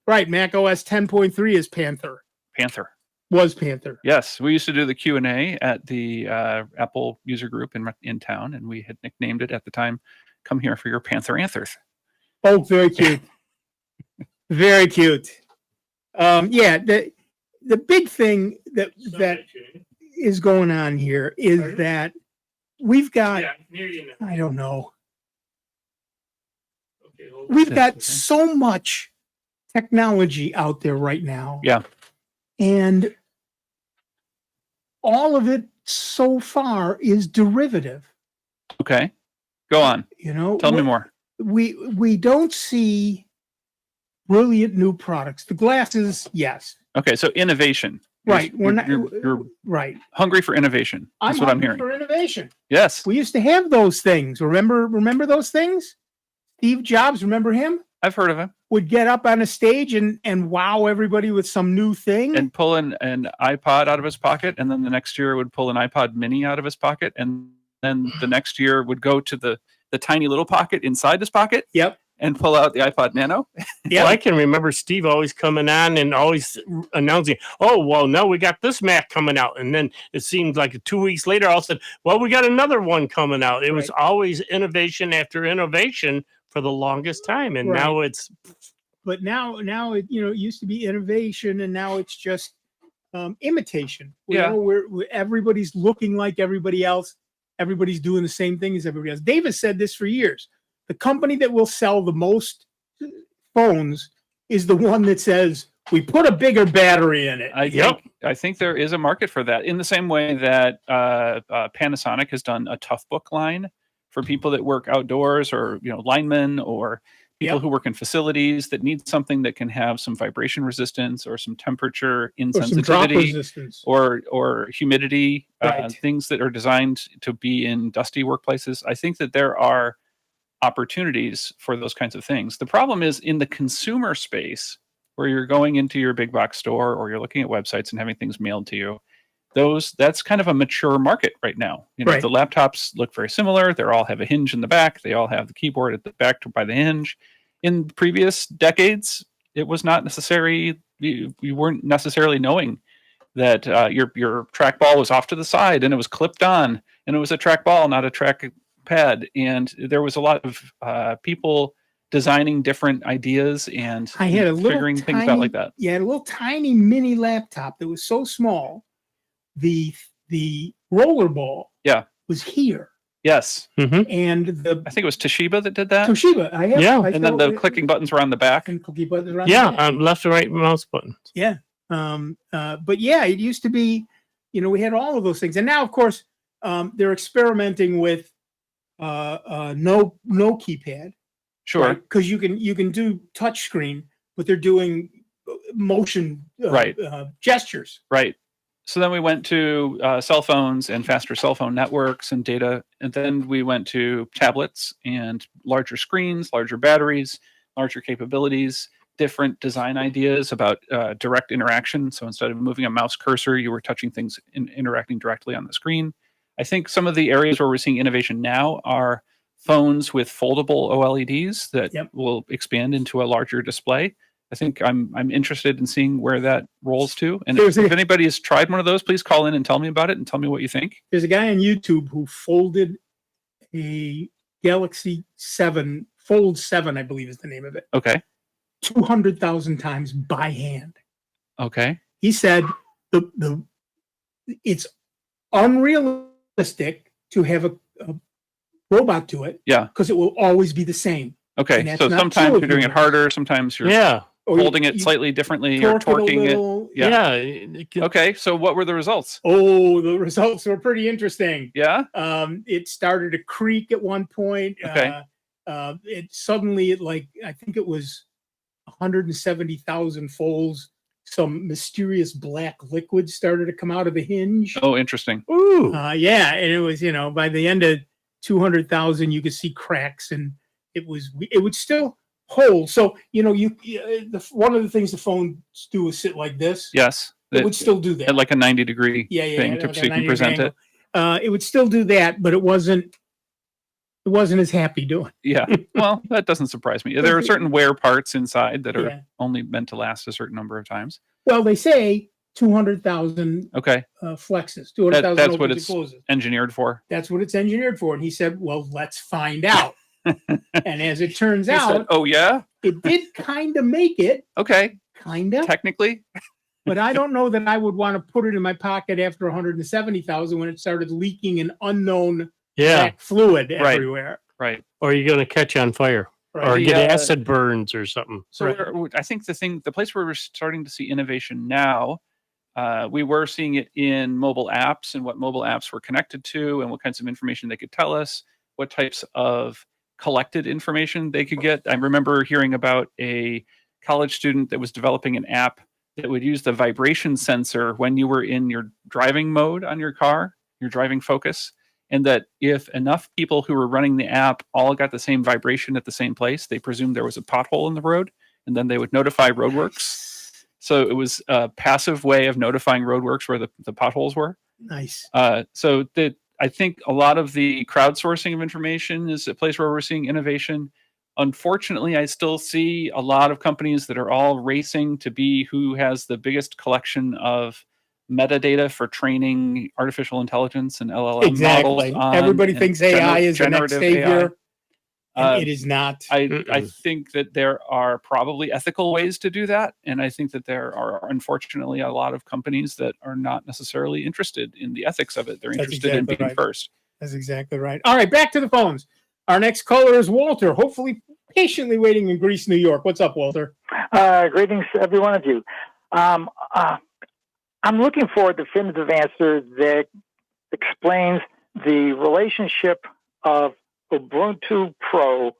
Right, Mac OS 10.3 is Panther.
Panther.
Was Panther.
Yes, we used to do the Q&A at the Apple user group in town, and we had nicknamed it at the time, Come Here for Your Panther Anthers.
Oh, very cute. Very cute. Yeah, the big thing that is going on here is that we've got, I don't know, we've got so much technology out there right now.
Yeah.
And all of it so far is derivative.
Okay. Go on.
You know,
tell me more.
We don't see brilliant new products. The glasses, yes.
Okay, so innovation.
Right.
You're
right.
Hungry for innovation. That's what I'm hearing.
For innovation.
Yes.
We used to have those things. Remember those things? Steve Jobs, remember him?
I've heard of him.
Would get up on a stage and wow everybody with some new thing.
And pull an iPod out of his pocket, and then the next year would pull an iPod mini out of his pocket, and then the next year would go to the tiny little pocket inside his pocket.
Yep.
And pull out the iPod Nano.
Yeah, well, I can remember Steve always coming on and always announcing, "Oh, well, no, we got this Mac coming out," and then it seemed like 2 weeks later, all of a sudden, "Well, we got another one coming out." It was always innovation after innovation for the longest time, and now it's
but now it it used to be innovation, and now it's just imitation. Where everybody's looking like everybody else, everybody's doing the same thing as everybody else. Davis said this for years. The company that will sell the most phones is the one that says, we put a bigger battery in it.
I think there is a market for that, in the same way that Panasonic has done a Tough Book line for people that work outdoors, or linemen, or people who work in facilities that need something that can have some vibration resistance or some temperature insensitivity or humidity, things that are designed to be in dusty workplaces. I think that there are opportunities for those kinds of things. The problem is in the consumer space, where you're going into your big box store or you're looking at websites and having things mailed to you. That's kind of a mature market right now. The laptops look very similar. They all have a hinge in the back. They all have the keyboard at the back by the hinge. In previous decades, it was not necessary. You weren't necessarily knowing that your trackball was off to the side and it was clipped on, and it was a trackball, not a trackpad. And there was a lot of people designing different ideas and
I had a little
figuring things out like that.
Yeah, a little tiny mini laptop that was so small. The rollerball was here.
Yes.
And
I think it was Toshiba that did that.
Toshiba.
And then the clicking buttons were on the back.
And clicking buttons around the back.
Left and right mouse buttons.
Yeah. But yeah, it used to be, we had all of those things. And now, of course, they're experimenting with no keypad.
Sure.
Because you can do touch screen, but they're doing motion gestures.
Right. So then we went to cell phones and faster cell phone networks and data. And then we went to tablets and larger screens, larger batteries, larger capabilities, different design ideas about direct interaction. So instead of moving a mouse cursor, you were touching things and interacting directly on the screen. I think some of the areas where we're seeing innovation now are phones with foldable OLEDs that will expand into a larger display. I think I'm interested in seeing where that rolls to. And if anybody has tried one of those, please call in and tell me about it and tell me what you think.
There's a guy on YouTube who folded a Galaxy 7, Fold 7, I believe is the name of it.
Okay.
200,000 times by hand.
Okay.
He said it's unrealistic to have a robot do it.
Yeah.
Because it will always be the same.
Okay. So sometimes you're doing it harder. Sometimes you're holding it slightly differently or torquing it.
Yeah.
Okay. So what were the results?
Oh, the results were pretty interesting.
Yeah.
It started to creak at one point.
Okay.
It suddenly, I think it was 170,000 folds. Some mysterious black liquid started to come out of the hinge.
Oh, interesting.
Ooh.
Yeah. And it was, by the end of 200,000, you could see cracks, and it would still hold. So, one of the things the phones do is sit like this.
Yes.
It would still do that.
At like a 90-degree thing
like
so you can present it.
It would still do that, but it wasn't as happy doing.
Yeah. Well, that doesnesn't surprise me. There are certain wear parts inside that are only meant to last a certain number of times.
Well, they say 200,000 flexes. 200,000
that's what
opens
it's
and closes.
engineered for.
That's what it's engineered for. And he said, well, let's find out. And as it turns
He
out,
said, oh yeah,
it did kind of make it.
Okay.
Kind of.
Technically.
But I don't know that I would want to put it in my pocket after 170,000 when it started leaking an unknown black fluid everywhere.
Right.
Or you're going to catch on fire.
Right.
Or get acid burns or something.
So I think the place where we're starting to see innovation now, we were seeing it in mobile apps and what mobile apps were connected to and what kinds of information they could tell us, what types of collected information they could get. I remember hearing about a college student that was developing an app that would use the vibration sensor when you were in your driving mode on your car, your driving focus, and that if enough people who were running the app all got the same vibration at the same place, they presumed there was a pothole in the road, and then they would notify roadworks. So it was a passive way of notifying roadworks where the potholes were.
Nice.
So I think a lot of the crowdsourcing of information is a place where we're seeing innovation. Unfortunately, I still see a lot of companies that are all racing to be who has the biggest collection of metadata for training artificial intelligence and LLM models.
Everybody thinks AI is the next savior. And it is not.
I think that there are probably ethical ways to do that. And I think that there are, unfortunately, a lot of companies that are not necessarily interested in the ethics of it. They're interested in being first.
That's exactly right. All right, back to the phones. Our next caller is Walter, hopefully patiently waiting in Greece, New York. What's up, Walter?
Greetings to every one of you. I'm looking for a definitive answer that explains the relationship of Ubuntu Pro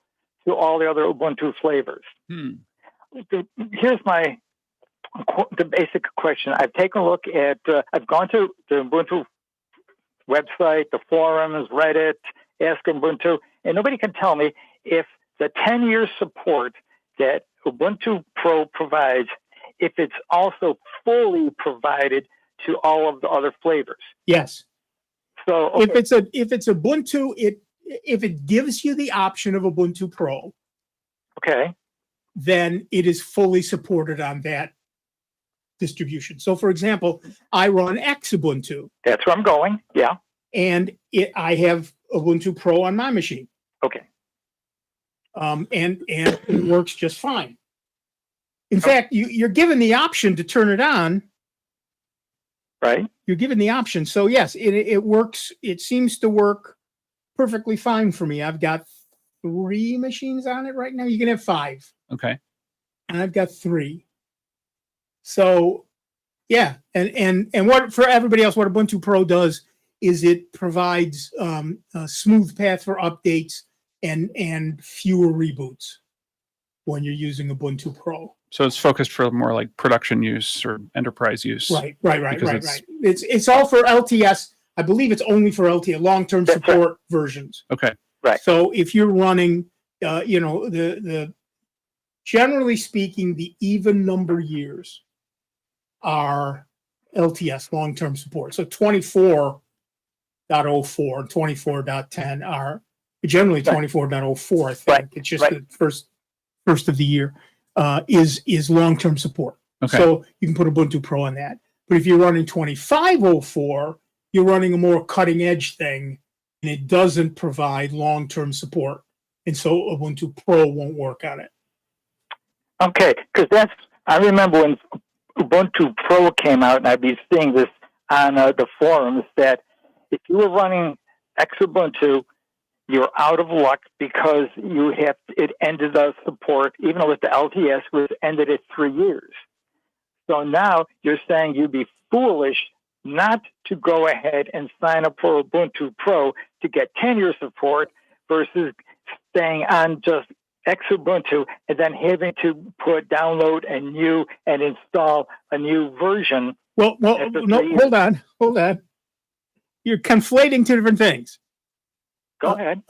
to all the other Ubuntu flavors. Here's the basic question. I've taken a look at, I've gone to the Ubuntu website, the forums, Reddit, Ask Ubuntu, and nobody can tell me if the 10-year support that Ubuntu Pro provides, if it's also fully provided to all of the other flavors.
Yes.
So
if it's Ubuntu, if it gives you the option of Ubuntu Pro, then it is fully supported on that distribution. So, for example, I run Xubuntu.
That's where I'm going. Yeah.
And I have Ubuntu Pro on my machine.
Okay.
And it works just fine. In fact, you're given the option to turn it on.
Right.
You're given the option. So yes, it works. It seems to work perfectly fine for me. I've got 3 machines on it right now. You can have 5.
Okay.
And I've got 3. So yeah. And what for everybody else, what Ubuntu Pro does is it provides a smooth path for updates and fewer reboots when you're using Ubuntu Pro.
So it's focused for more like production use or enterprise use.
Right. It's all for LTS. I believe it's only for LTS, long-term support versions.
Okay.
Right.
So if you're running, the generally speaking, the even number years are LTS, long-term support. So 24.04 and 24.10 are generally 24.04. I think it's just the first of the year. Is long-term support.
Okay.
So you can put Ubuntu Pro on that. But if you're running 25.04, you're running a more cutting-edge thing, and it doesn't provide long-term support. And so Ubuntu Pro won't work on it.
Okay, because I remember when Ubuntu Pro came out, and I'd be seeing this on the forums, that if you were running Xubuntu, you're out of luck because it ended the support, even though with the LTS was ended at 3 years. So now you're saying you'd be foolish not to go ahead and sign up for Ubuntu Pro to get 10-year support versus staying on just Xubuntu and then having to download a new and install a new version.
Well, no, hold on. You're conflating 2 different things.
Go ahead.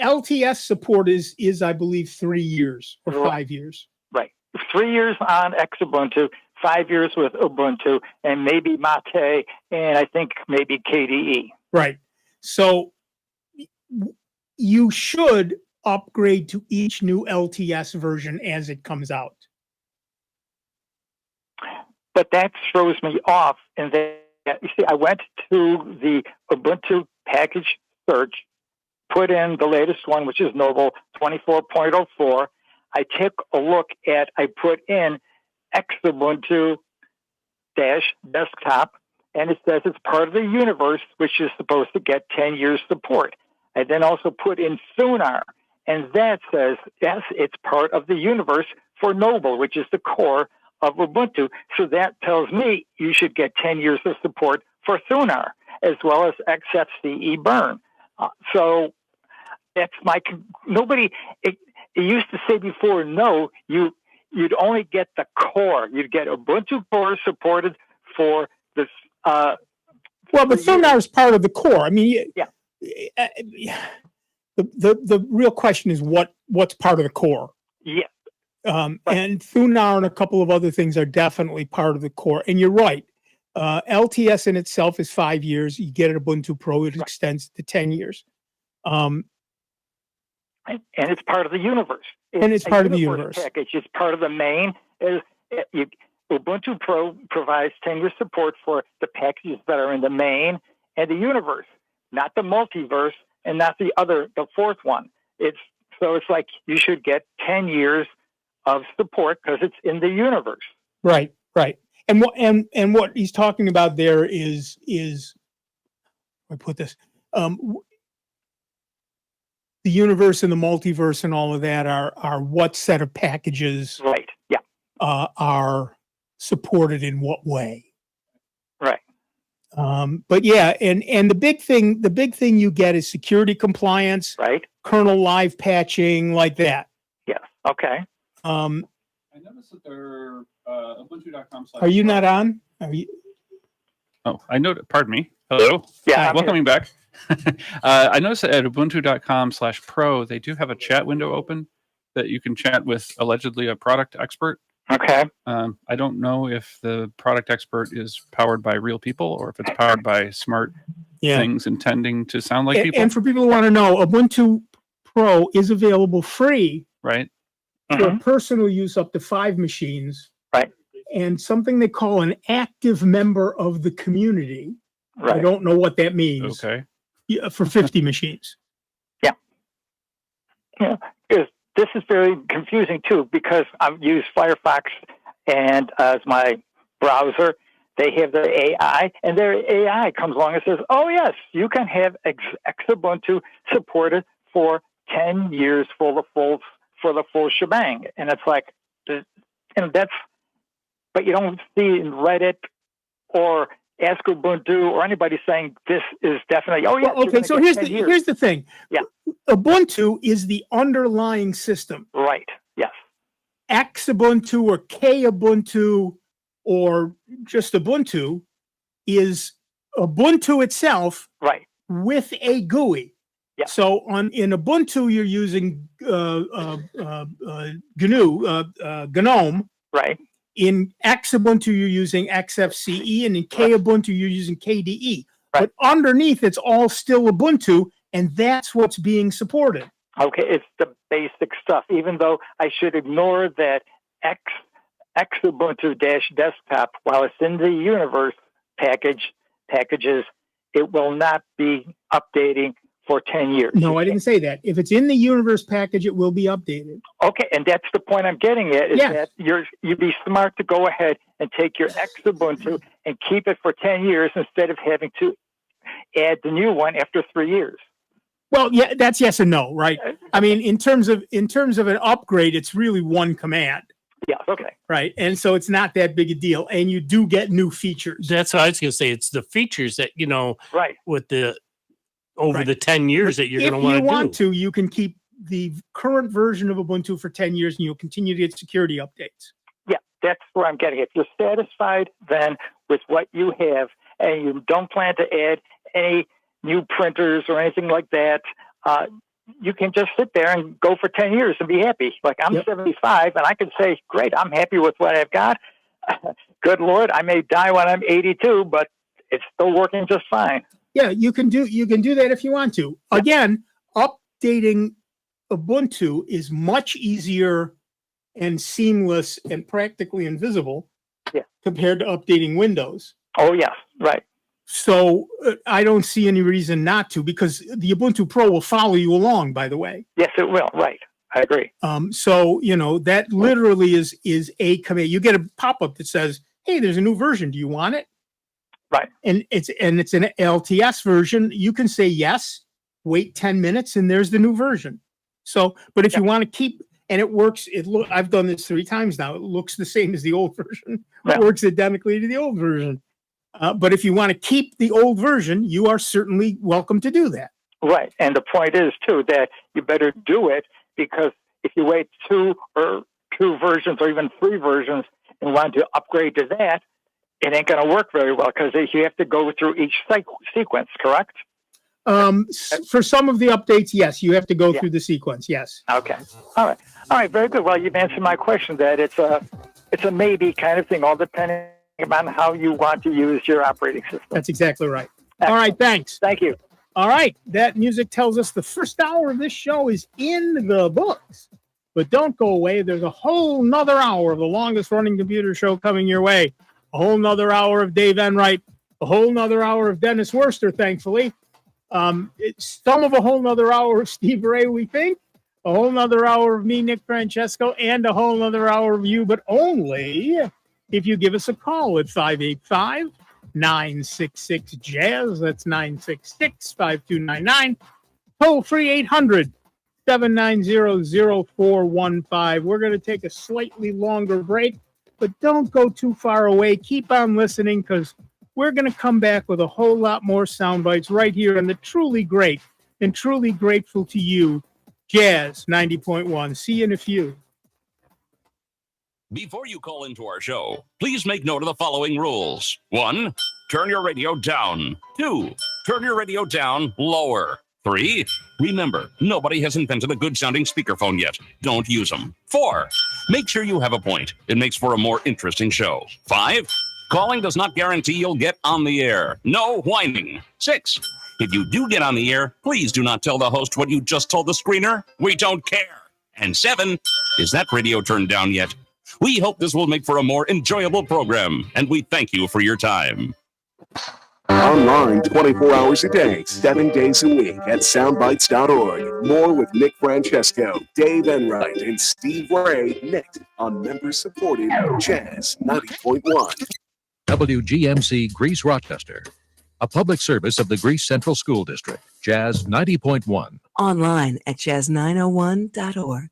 LTS support is I believe 3 years or 5 years.
Right. 3 years on Xubuntu, 5 years with Ubuntu, and maybe Mate, and I think maybe KDE.
Right. So you should upgrade to each new LTS version as it comes out.
But that throws me off. And then, you see, I went to the Ubuntu package search, put in the latest one, which is Noble 24.04. I took a look I put in Xubuntu desktop, and it says it's part of the universe, which is supposed to get 10 years support. I then also put in Thunar, and that says, yes, it's part of the universe for Noble, which is the core of Ubuntu. So that tells me you should get 10 years of support for Thunar, as well as XFCE Burn. So that's nobody, it used to say before, no, you'd only get the core. You'd get Ubuntu core supported for this.
Well, but Thunar is part of the core. I mean, the real question is what's part of the core.
Yeah.
And Thunar and a couple of other things are definitely part of the core. And you're right. LTS in itself is 5 years. You get it Ubuntu Pro, it extends to 10 years.
And it's part of the universe.
It's part of the universe
package. It's part of the main. Ubuntu Pro provides 10-year support for the packages that are in the main and the universe, not the multiverse and not the fourth one. it's like you should get 10 years of support because it's in the universe.
Right. And what he's talking about there is I put this the universe and the multiverse and all of that are what set of packages
right
are supported in what way.
Right.
But yeah, and the big thing you get is security compliance,
right?
Kernel live patching, like that.
Yes. Okay.
I noticed that they're Ubuntu.com.
Are you not on? Are you?
Oh, I know. Pardon me. Hello.
Yeah.
Welcoming back. I noticed that at Ubuntu.com/pro, they do have a chat window open that you can chat with allegedly a product expert.
Okay.
I don't know if the product expert is powered by real people or if it's powered by smart things intending to sound like people.
And for people who want to know, Ubuntu Pro is available free.
Right.
For personal use up to 5 machines.
Right.
And something they call an active member of the community.
Right.
I don't know what that means.
Okay.
Yeah, for 50 machines.
Yeah. Because this is very confusing too, because I've used Firefox and as my browser, they have their AI, and their AI comes along and says, "Oh yes, you can have Xubuntu supported for 10 years for the full shebang." And it's like, and that's, but you don't see in Reddit or Ask Ubuntu or anybody saying this is definitely. Oh yeah.
Well, okay, so here's the thing.
Yeah.
Ubuntu is the underlying system.
Right. Yes.
Xubuntu or Kubuntu or just Ubuntu is Ubuntu itself.
Right.
With a GUI.
Yeah.
So in Ubuntu you're using GNOME.
Right.
In Xubuntu you're using XFCE, and in Kubuntu you're using KDE.
Right.
But underneath it's all still Ubuntu, and that's what's being supported.
Okay, it's the basic stuff. Even though I should ignore that Xubuntu-desktop, while it's in the universe packages, it will not be updating for 10 years.
No, I didn't say that. If it's in the universe package, it will be updated.
Okay, and that's the point I'm getting at, is that you'd be smart to go ahead and take your Xubuntu and keep it for 10 years instead of having to add the new one after 3 years.
Well, yeah, that's yes and no, right? I mean, in terms of an upgrade, it's really one command.
Yeah, okay.
Right. And so it's not that big a deal. And you do get new features.
That's what I was going to say. It's the features that,
right.
With the over the 10 years that you're going to want to do.
If you want to, you can keep the current version of Ubuntu for 10 years and you'll continue to get security updates.
Yeah, that's where I'm getting. If you're satisfied then with what you have and you don't plan to add any new printers or anything like that, you can just sit there and go for 10 years and be happy. Like I'm 75 and I can say, great, I'm happy with what I've got. Good Lord, I may die when I'm 82, but it's still working just fine.
Yeah, you can do that if you want to. Yeah. Again, updating Ubuntu is much easier and seamless and practically invisible compared to updating Windows.
Oh, yes, right.
So I don't see any reason not to, because the Ubuntu Pro will follow you along, by the way.
Yes, it will. Right. I agree.
So, that literally is a command. You get a pop-up that says, hey, there's a new version. Do you want it?
Right.
And it's an LTS version. You can say yes, wait 10 minutes, and there's the new version. So, but if you want to keep, and it works, I've done this 3 times now. It looks the same as the old version. It works identically to the old version. But if you want to keep the old version, you are certainly welcome to do that.
Right. And the point is, too, that you better do it, because if you wait 2 versions or even 3 versions and want to upgrade to that, it ain't going to work very well, because you have to go through each sequence, correct?
For some of the updates, yes, you have to go through the sequence. Yes.
Okay. All right. Very good. Well, you've answered my question. That it's a maybe kind of thing, all depending on how you want to use your operating system.
That's exactly right. Excellent. All right. Thanks.
Thank you.
All right. That music tells us the first hour of this show is in the books. But don't go away. There's a whole nother hour of the longest running computer show coming your way. A whole nother hour of Dave Enright. A whole nother hour of Dennis Worster, thankfully. Some of a whole nother hour of Steve Ray, we think. a whole nother hour of me, Nick Francesco, and a whole nother hour of you, but only if you give us a call at 585-966-JAZZ. That's 966-5299. Toll free 800-790-0415. We're going to take a slightly longer break, but don't go too far away. Keep on listening because we're going to come back with a whole lot more sound bites right here on the truly great and truly grateful to you, Jazz 90.1. See you in a few.
Before you call into our show, please make note of the following rules. 1, turn your radio down. 2, turn your radio down lower. 3, remember, nobody has invented a good-sounding speakerphone yet. Don't use them. 4, make sure you have a point. It makes for a more interesting show. 5, calling does not guarantee you'll get on the air. No whining. 6, if you do get on the air, please do not tell the host what you just told the screener. We don't care. And 7, is that radio turned down yet? We hope this will make for a more enjoyable program, and we thank you for your time.
Online 24 hours a day, 7 days a week at soundbites.org. More with Nick Francesco, Dave Enright, and Steve Ray next on member-supported Jazz 90.1.
WGMC Greece Rochester, a public service of the Greece Central School District. Jazz 90.1.
Online at jazz901.org.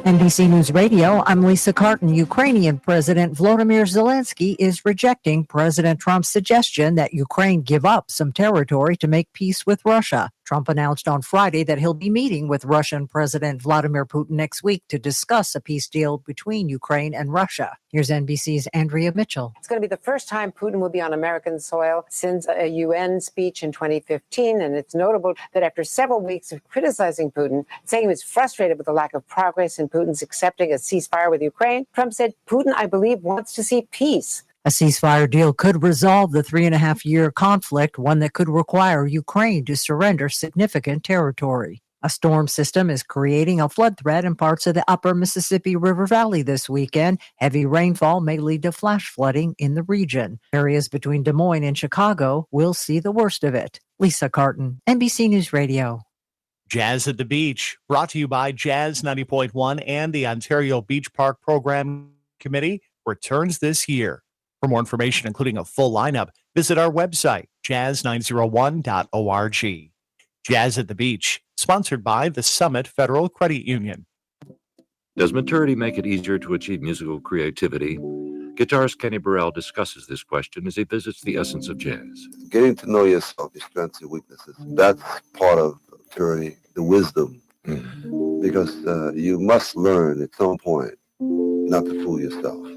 NBC News Radio, I'm Lisa Carton. Ukrainian President Volodymyr Zelensky is rejecting President Trump's suggestion that Ukraine give up some territory to make peace with Russia. Trump announced on Friday that he'll be meeting with Russian President Vladimir Putin next week to discuss a peace deal between Ukraine and Russia. Here's NBC's Andrea Mitchell.
It's going to be the first time Putin will be on American soil since a UN speech in 2015. And it's notable that after several weeks of criticizing Putin, saying he was frustrated with the lack of progress in Putin's accepting a ceasefire with Ukraine, Trump said, Putin, I believe, wants to see peace.
A ceasefire deal could resolve the 3.5-year conflict, one that could require Ukraine to surrender significant territory. A storm system is creating a flood threat in parts of the upper Mississippi River Valley this weekend. Heavy rainfall may lead to flash flooding in the region. Areas between Des Moines and Chicago will see the worst of it. Lisa Carton, NBC News Radio.
Jazz at the Beach, brought to you by Jazz 90.1 and the Ontario Beach Park Program Committee, returns this year. For more information, including a full lineup, visit our website, jazz901.org. Jazz at the Beach, sponsored by the Summit Federal Credit Union.
Does maturity make it easier to achieve musical creativity? Guitarist Kenny Burrell discusses this question as he visits the essence of jazz.
Getting to know yourself, your strengths, your weaknesses, that's part of maturity, the wisdom. Because you must learn at some point not to fool yourself.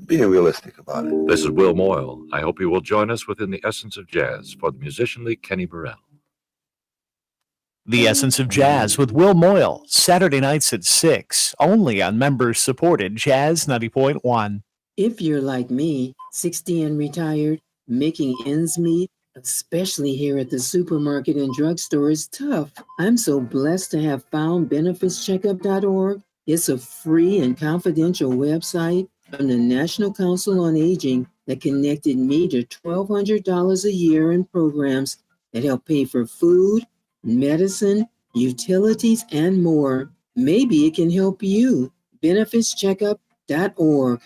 Being realistic about it.
This is Will Moyle. I hope you will join us within the essence of jazz for the musicianly Kenny Burrell.
The Essence of Jazz with Will Moyle, Saturday nights at 6, only on members-supported Jazz 90.1.
If you're like me, 60 and retired, making ends meet, especially here at the supermarket and drugstore, is tough. I'm so blessed to have found benefitscheckup.org. It's a free and confidential website from the National Council on Aging that connected me to $1,200 a year in programs that help pay for food, medicine, utilities, and more. Maybe it can help you. Benefitscheckup.org.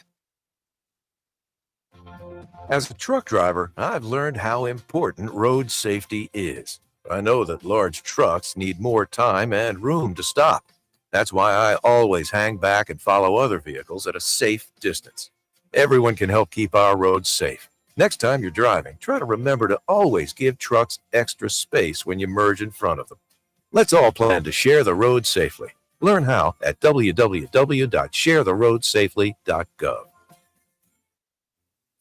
As a truck driver, I've learned how important road safety is. I know that large trucks need more time and room to stop. That's why I always hang back and follow other vehicles at a safe distance. Everyone can help keep our roads safe. Next time you're driving, try to remember to always give trucks extra space when you merge in front of them. Let's all plan to share the road safely. Learn how at www.sharetheroadsafely.gov.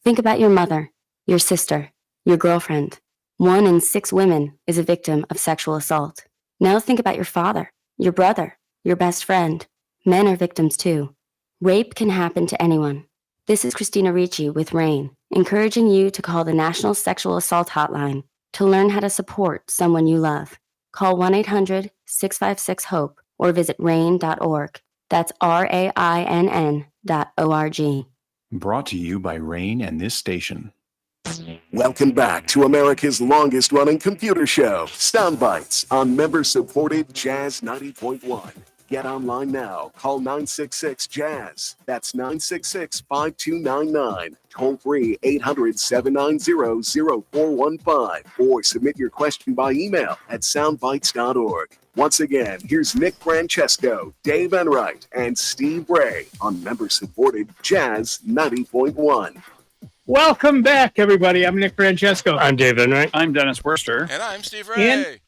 Think about your mother, your sister, your girlfriend. 1 in 6 women is a victim of sexual assault. Now think about your father, your brother, your best friend. Men are victims too. Rape can happen to anyone. This is Christina Ricci with RAIN, encouraging you to call the National Sexual Assault Hotline to learn how to support someone you love. Call 1-800-656-HOPE or visit rain.org. That's RAINN.org.
Brought to you by RAIN and this station.
Welcome back to America's longest running computer show, Sound Bytes, on member-supported Jazz 90.1. Get online now. Call 966-JAZZ. That's 966-5299. Toll free 800-790-0415. Or submit your question by email at soundbytes.org. Once again, here's Nick Francesco, Dave Enright, and Steve Ray on member-supported Jazz 90.1.
Welcome back, everybody. I'm Nick Francesco.
I'm Dave Enright.
I'm Dennis Worster.
And I'm Steve Ray.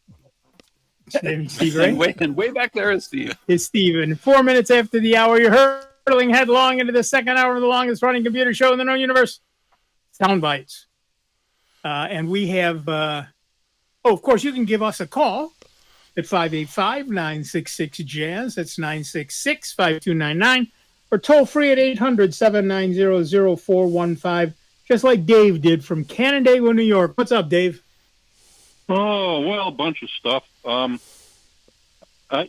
Steve Ray.
And way back there is Steve.
Is Steven. 4 minutes after the hour, you're hurtling headlong into the second hour of the longest running computer show in the known universe, Sound Bytes. And we have, of course, you can give us a call at 585-966-JAZZ. That's 966-5299. Or toll free at 800-790-0415, just like Dave did from Canandaigua, New York. What's up, Dave?
Oh, well, a bunch of stuff. I've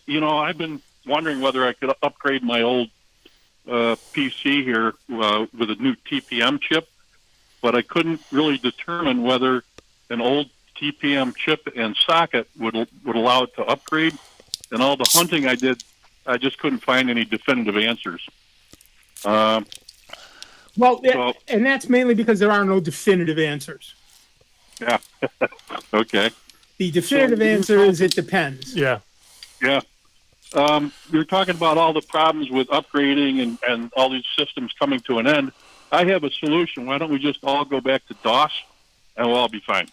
been wondering whether I could upgrade my old PC here with a new TPM chip, but I couldn't really determine whether an old TPM chip and socket would allow it to upgrade. And all the hunting I did, I just couldn't find any definitive answers.
And that's mainly because there are no definitive answers.
Yeah. Okay.
The definitive answer is it depends.
Yeah.
Yeah. You're talking about all the problems with upgrading and all these systems coming to an end. I have a solution. Why don't we just all go back to DOS and we'll all be fine?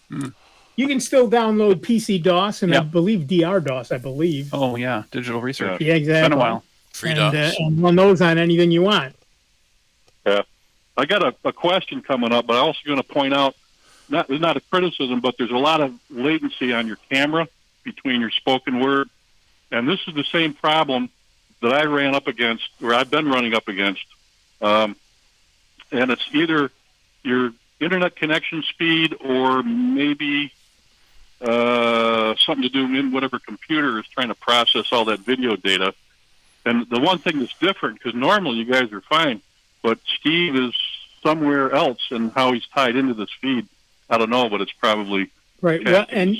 You can still download PC DOS and I believe DR DOS, I believe.
Oh, yeah. Digital research.
Yeah, exactly.
It's been a while.
Free DOS.
And run those on anything you want.
Yeah. I got a question coming up, but I'm also going to point out, not a criticism, but there's a lot of latency on your camera between your spoken word. And this is the same problem that I ran up against, or I've been running up against. And it's either your internet connection speed or maybe something to do in whatever computer is trying to process all that video data. And the one thing that's different, because normally you guys are fine, but Steve is somewhere else, and how he's tied into this feed, I don't know, but it's probably
right. Well, and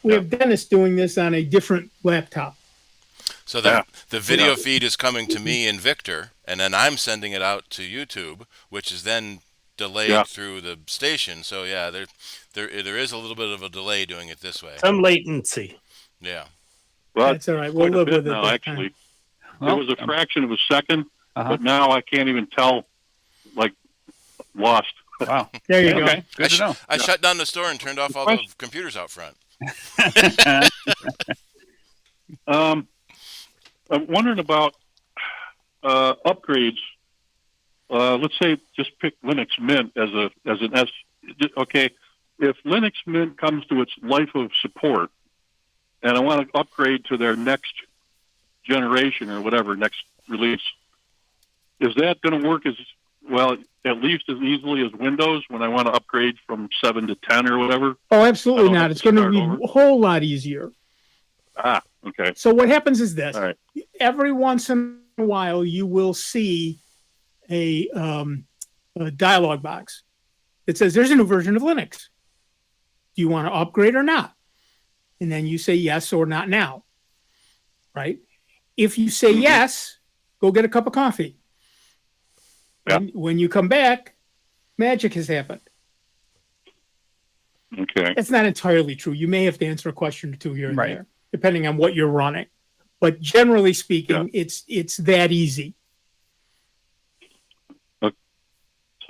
we have Dennis doing this on a different laptop.
So the video feed is coming to me in Victor, and then I'm sending it out to YouTube, which is then delayed through the station. So there is a little bit of a delay doing it this way.
Some latency.
Yeah.
Well,
that's all right. We'll live with it
now. Actually, it was a fraction of a second, but now I can't even tell. Like, lost.
Wow.
There you go.
Okay. Good to know.
I shut down the store and turned off all the computers out front.
I'm wondering about upgrades. Let's say just pick Linux Mint as an S. Okay, if Linux Mint comes to its life of support, and I want to upgrade to their next generation or whatever, next release, is that going to work as well, at least as easily as Windows when I want to upgrade from 7 to 10 or whatever?
Oh, absolutely not. It's going to be a whole lot easier.
Ah, okay.
So what happens is this.
All right.
Every once in a while, you will see a dialog box that says, there's a new version of Linux. Do you want to upgrade or not? And then you say yes or not now, right? If you say yes, go get a cup of coffee.
Yeah.
When you come back, magic has happened.
Okay.
That's not entirely true. You may have to answer a question or two here and there, depending on what you're running. But generally speaking, it's that easy.
So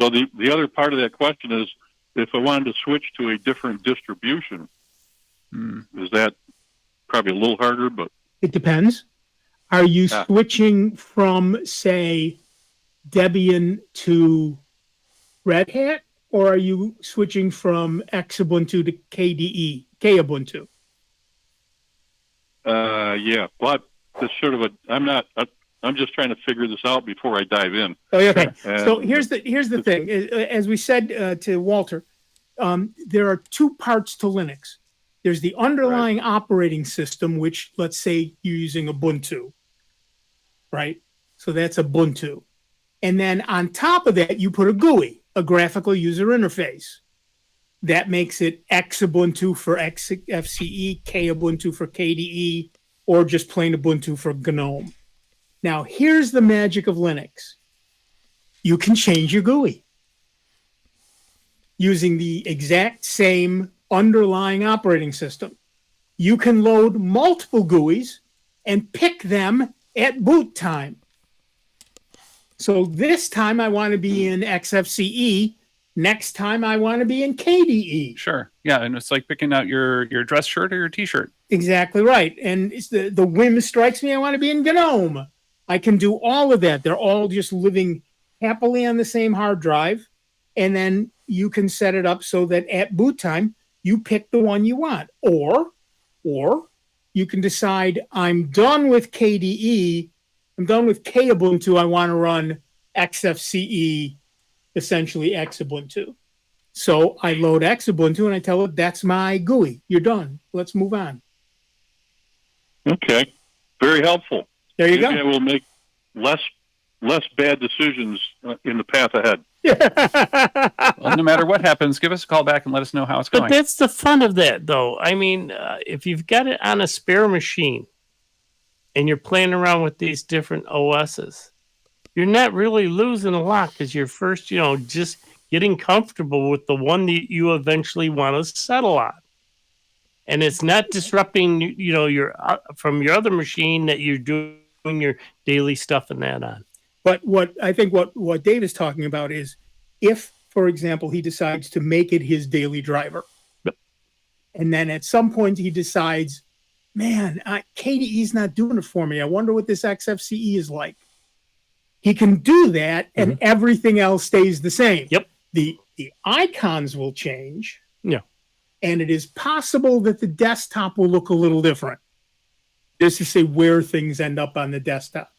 the other part of that question is, if I wanted to switch to a different distribution, is that probably a little harder? But
it depends. Are you switching from, say, Debian to Red Hat, or are you switching from Xubuntu to KDE, Kubuntu?
Yeah, but that's sort of I'm just trying to figure this out before I dive in.
Oh, okay. So here's the thing. As we said to Walter, there are two parts to Linux. There's the underlying operating system, which, let's say you're using Ubuntu, right? So that's Ubuntu. And then on top of that, you put a GUI, a graphical user interface, that makes it X Ubuntu for XFCE, K Ubuntu for KDE, or just plain Ubuntu for GNOME. Now, here's the magic of Linux. You can change your GUI using the exact same underlying operating system. You can load multiple GUIs and pick them at boot time. So this time I want to be in XFCE. Next time I want to be in KDE.
Sure. Yeah, and it's like picking out your dress shirt or your T-shirt.
Exactly right. And it's the whim strikes me, I want to be in GNOME. I can do all of that. They're all just living happily on the same hard drive. And then you can set it up so that at boot time, you pick the one you want. Or you can decide, I'm done with KDE. I'm done with K Ubuntu. I want to run XFCE, essentially X Ubuntu. So I load X Ubuntu and I tell it, that's my GUI. You're done. Let's move on.
Okay. Very helpful.
There you
Maybe
go.
I will make less bad decisions in the path ahead.
Well, no matter what happens, give us a call back and let us know how it's
But
going.
that's the fun of that, though. I mean, if you've got it on a spare machine and you're playing around with these different OSs, you're not really losing a lot because you're first, just getting comfortable with the one that you eventually want to settle on. And it's not disrupting, your from your other machine that you're doing your daily stuff and that on.
But what Dave is talking about is if, for example, he decides to make it his daily driver, and then at some point he decides, man, KDE's not doing it for me. I wonder what this XFCE is like. He can do that, and everything else stays the same.
Yep.
The icons will change.
Yeah.
And it is possible that the desktop will look a little different. Just to say where things end up on the desktop.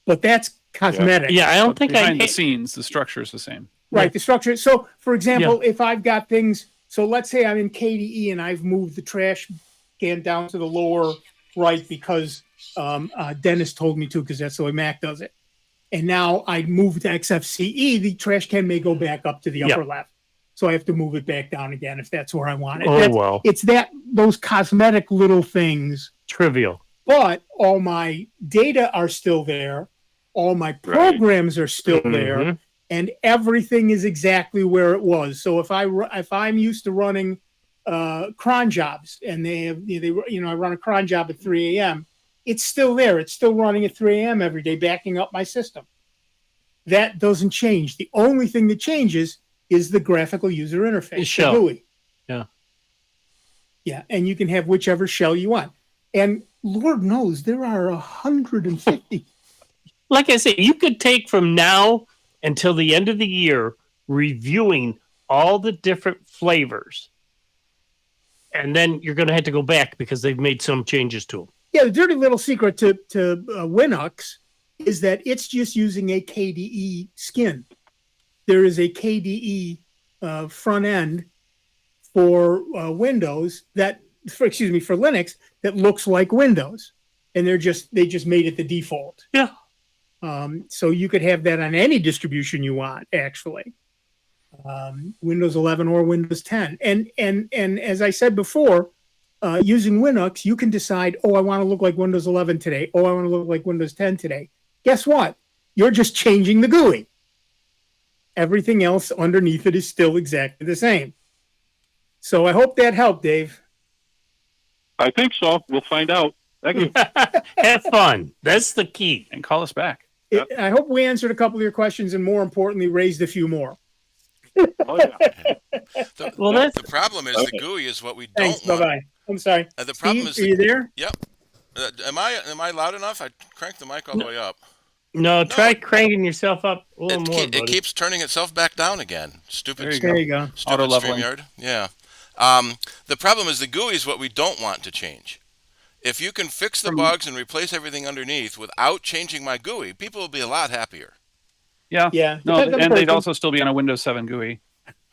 But that's cosmetic.
Yeah, I don't think
behind the scenes, the structure is the same.
Right, the structure. So, for example, if I've got things, so let's say I'm in KDE and I've moved the trash can down to the lower right because Dennis told me to, because that's the way Mac does it. And now I move to XFCE, the trash can may go back up to the upper left. So I have to move it back down again if that's where I want it. It's those cosmetic little things.
Trivial.
But all my data are still there. All my programs are still there. And everything is exactly where it was. So if I'm used to running cron jobs and I run a cron job at 3 a.m., it's still there. It's still running at 3 a.m. every day, backing up my system. That doesn't change. The only thing that changes is the graphical user interface, the
shell.
GUI.
Yeah.
Yeah, and you can have whichever shell you want. And Lord knows there are 150.
Like I say, you could take from now until the end of the year reviewing all the different flavors. And then you're going to have to go back because they've made some changes to them.
Yeah, the dirty little secret to Linux is that it's just using a KDE skin. There is a KDE front end for Windows for Linux that looks like Windows, and they just made it the default.
Yeah.
So you could have that on any distribution you want, actually, Windows 11 or Windows 10. And as I said before, using Linux, you can decide, I want to look like Windows 11 today. I want to look like Windows 10 today. Guess what? You're just changing the GUI. Everything else underneath it is still exactly the same. So I hope that helped, Dave.
I think so. We'll find out. Thank you.
Have fun. That's the key.
And call us back.
I hope we answered a couple of your questions and, more importantly, raised a few more.
Oh, yeah.
The problem is the GUI is what we don't want.
Bye-bye. I'm sorry.
The problem
Steve,
is
are you there?
Yep. Am I loud enough? I cranked the mic all the way up.
No, try cranking yourself up a little more, buddy.
It keeps turning itself back down again. Stupid.
There you go.
Stupid
Auto leveling.
StreamYard. Yeah. The problem is the GUI is what we don't want to change. If you can fix the bugs and replace everything underneath without changing my GUI, people will be a lot happier.
Yeah.
Yeah.
No, and they'd also still be on a Windows 7 GUI.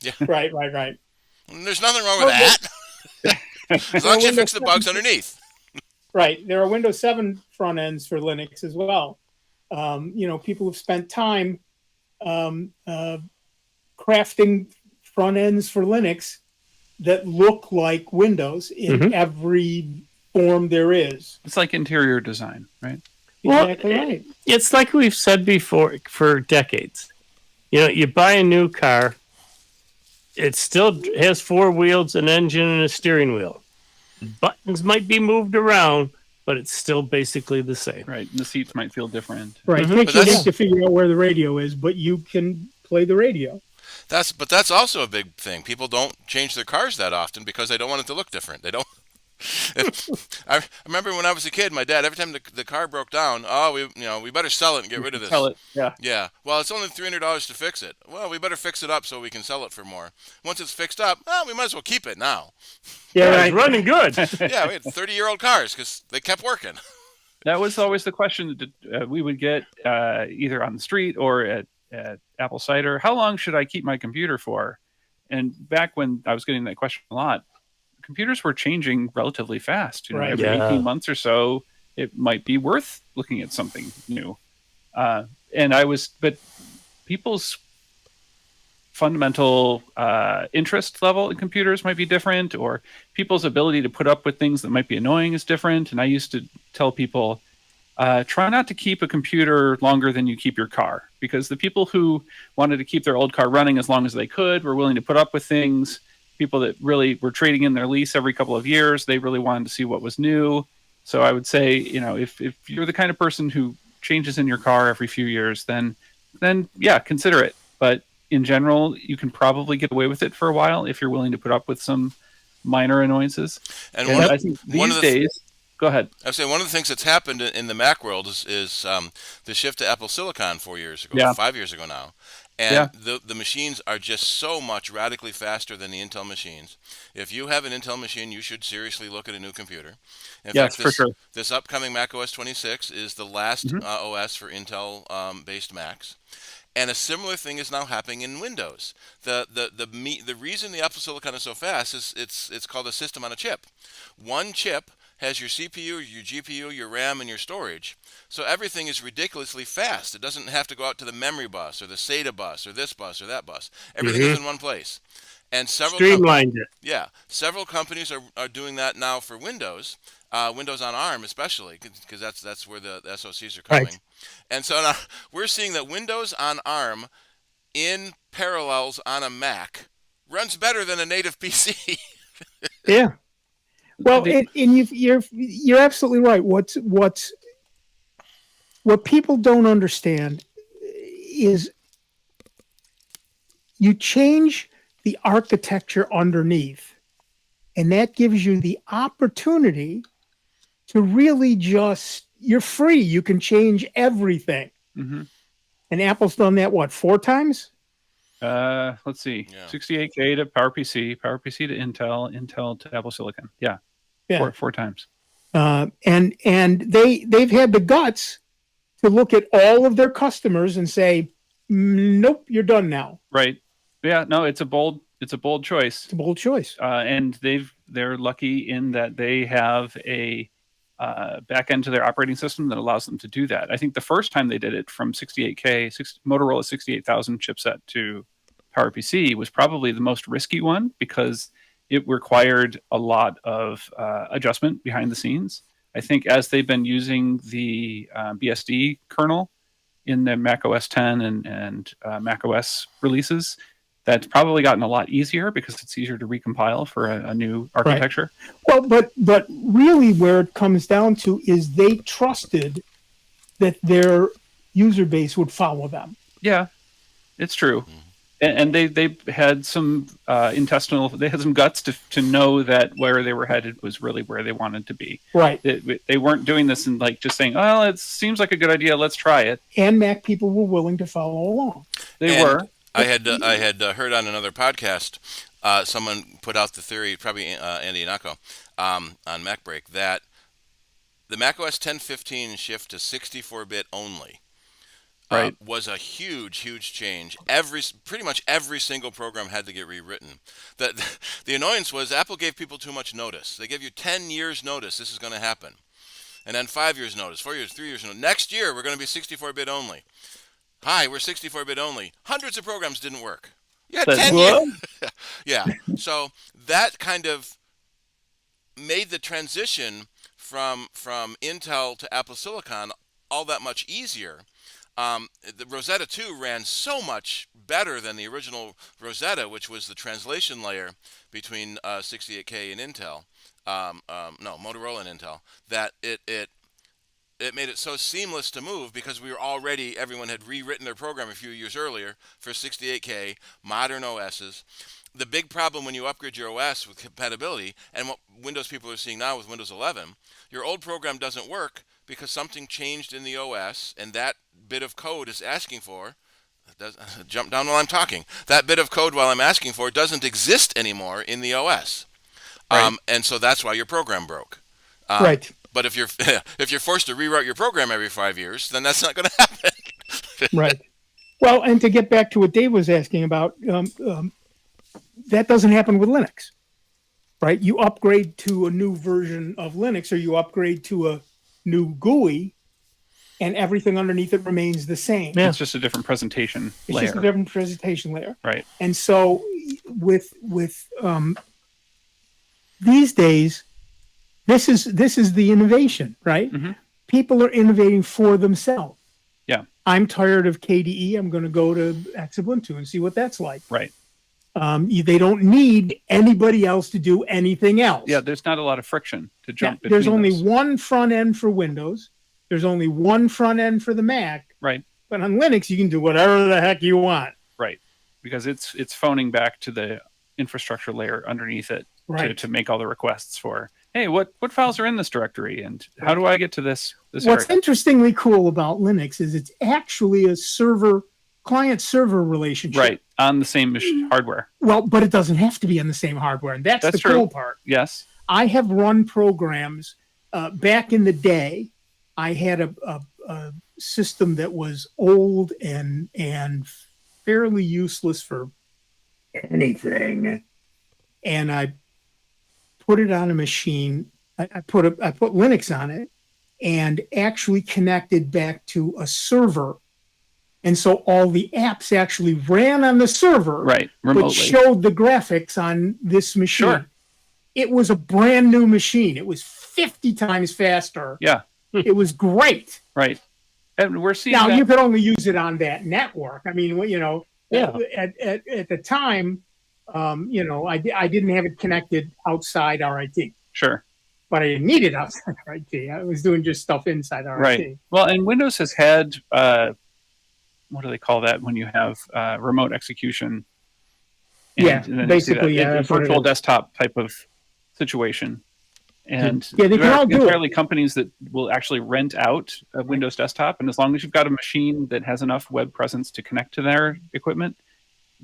Yeah.
Right.
And there's nothing wrong with that. As long as you fix the bugs underneath.
Right. There are Windows 7 front ends for Linux as well. People have spent time crafting front ends for Linux that look like Windows in every form there is.
It's like interior design, right?
Exactly right.
It's like we've said before for decades. You buy a new car, it still has four wheels, an engine, and a steering wheel. Buttons might be moved around, but it's still basically the same.
Right. And the seats might feel different.
Right. Takes you to figure out where the radio is, but you can play the radio.
That's also a big thing. People don't change their cars that often because they don't want it to look different. They don't. I remember when I was a kid, my dad, every time the car broke down, we better sell it and get rid of this.
Sell it, yeah.
Yeah. Well, it's only $300 to fix it. Well, we better fix it up so we can sell it for more. Once it's fixed up, we might as well keep it now.
Yeah, it's running good.
Yeah, we had 30-year-old cars because they kept working.
That was always the question that we would get either on the street or at Apple Cider. How long should I keep my computer for? And back when I was getting that question a lot, computers were changing relatively fast. Every 18 months or so, it might be worth looking at something new. But people's fundamental interest level in computers might be different, or people's ability to put up with things that might be annoying is different. And I used to tell people, try not to keep a computer longer than you keep your car, because the people who wanted to keep their old car running as long as they could were willing to put up with things. People that really were trading in their lease every couple of years, they really wanted to see what was new. So I would say, if you're the kind of person who changes in your car every few years, then yeah, consider it. But in general, you can probably get away with it for a while if you're willing to put up with some minor annoyances.
And
I think these days, go ahead.
I would say one of the things that's happened in the Mac world is the shift to Apple Silicon 4 years ago, 5 years ago now. And the machines are just so much radically faster than the Intel machines. If you have an Intel machine, you should seriously look at a new computer. In fact,
for sure.
This upcoming Mac OS 26 is the last OS for Intel-based Macs. And a similar thing is now happening in Windows. The reason the Apple Silicon is so fast is it's called a system on a chip. One chip has your CPU, your GPU, your RAM, and your storage. So everything is ridiculously fast. It doesn't have to go out to the memory bus or the SATA bus or this bus or that bus. Everything is in one place. And
streamlined it.
Yeah, several companies are doing that now for Windows, Windows on ARM especially, because that's where the SoCs are coming. Right. And so now we're seeing that Windows on ARM in parallels on a Mac runs better than a native PC.
Yeah. Well, and you're absolutely right. What people don't understand is you change the architecture underneath, and that gives you the opportunity to really you're free. You can change everything. Mm-hmm. And Apple's done that, 4 times?
Let's see. 68K to PowerPC, PowerPC to Intel to Apple Silicon. Yeah. 4 times.
And they've had the guts to look at all of their customers and say, nope, you're done now.
Right. Yeah, no, it's a bold choice.
It's a bold choice.
And they're lucky in that they have a back end to their operating system that allows them to do that. I think the first time they did it from 68K, Motorola 68,000 chipset to PowerPC was probably the most risky one because it required a lot of adjustment behind the scenes. I think as they've been using the BSD kernel in the Mac OS 10 and Mac OS releases, that's probably gotten a lot easier because it's easier to recompile for a new architecture.
Right. Well, but really where it comes down to is they trusted that their user base would follow them.
Yeah, it's true. And they had some they had some guts to know that where they were headed was really where they wanted to be.
Right.
They weren't doing this and just saying, oh, it seems like a good idea, let's try it.
And Mac people were willing to follow along.
They were.
I had heard on another podcast, someone put out the theory, probably Andy Anako, on MacBreak, that the macOS 10.15 shift to 64-bit only was a huge change. Pretty much every single program had to get rewritten. The annoyance was Apple gave people too much notice. They gave you 10 years notice this is going to happen. And then 5 years notice, 4 years, 3 years notice. Next year, we're going to be 64-bit only. Hi, we're 64-bit only. Hundreds of programs didn't work. Yeah,
But-
10 years. Yeah. So that kind of made the transition from Intel to Apple Silicon all that much easier. The Rosetta 2 ran so much better than the original Rosetta, which was the translation layer between 68K and Intel. No, Motorola and Intel. That it made it so seamless to move because everyone had rewritten their program a few years earlier for 68K, modern OSs. The big problem when you upgrade your OS with compatibility, and what Windows people are seeing now with Windows 11, your old program doesn't work because something changed in the OS, and that bit of code is asking for, jump down while I'm talking, that bit of code while I'm asking for doesn't exist anymore in the OS.
Right.
And so that's why your program broke.
Right.
But if you're forced to rewrite your program every 5 years, then that's not going to happen.
Right. Well, and to get back to what Dave was asking about, that doesn't happen with Linux, right? You upgrade to a new version of Linux, or you upgrade to a new GUI, and everything underneath it remains the same.
It's just a different presentation
It's
layer.
just a different presentation layer.
Right.
And so with these days, this is the innovation, right?
Mm-hmm.
People are innovating for themselves.
Yeah.
I'm tired of KDE. I'm going to go to Xubuntu and see what that's like.
Right.
They don't need anybody else to do anything else.
Yeah, there's not a lot of friction to jump between
There's only
those.
one front end for Windows. There's only one front end for the Mac.
Right.
But on Linux, you can do whatever the heck you want.
Right. Because it's phoning back to the infrastructure layer underneath it
Right.
to make all the requests for, hey, what files are in this directory, and how do I get to this
What's
area?
interestingly cool about Linux is it's actually a client-server relationship.
Right. On the same hardware.
Well, but it doesn't have to be on the same hardware, and that's the
true.
cool part.
Yes.
I have run programs back in the day. I had a system that was old and fairly useless for anything, and I put it on a machine. I put Linux on it, and actually connected back to a server. And so all the apps actually ran on the server,
Right, remotely.
but showed the graphics on this machine.
Sure.
It was a brand new machine. It was 50 times faster.
Yeah.
It was great.
Right. And we're seeing
Now,
that.
you could only use it on that network. I mean,
Yeah.
at the time, I didn't have it connected outside RIT.
Sure.
But I didn't need it outside RIT. I was doing just stuff inside RIT.
Right. Well, and Windows has had, what do they call that when you have remote execution?
Yeah,
and then
basically,
you see that.
yeah,
It's
that's
a
what it
virtual
is.
desktop type of situation. And
Yeah, they
there
can
are
all do it.
entirely companies that will actually rent out a Windows desktop, and as long as you've got a machine that has enough web presence to connect to their equipment,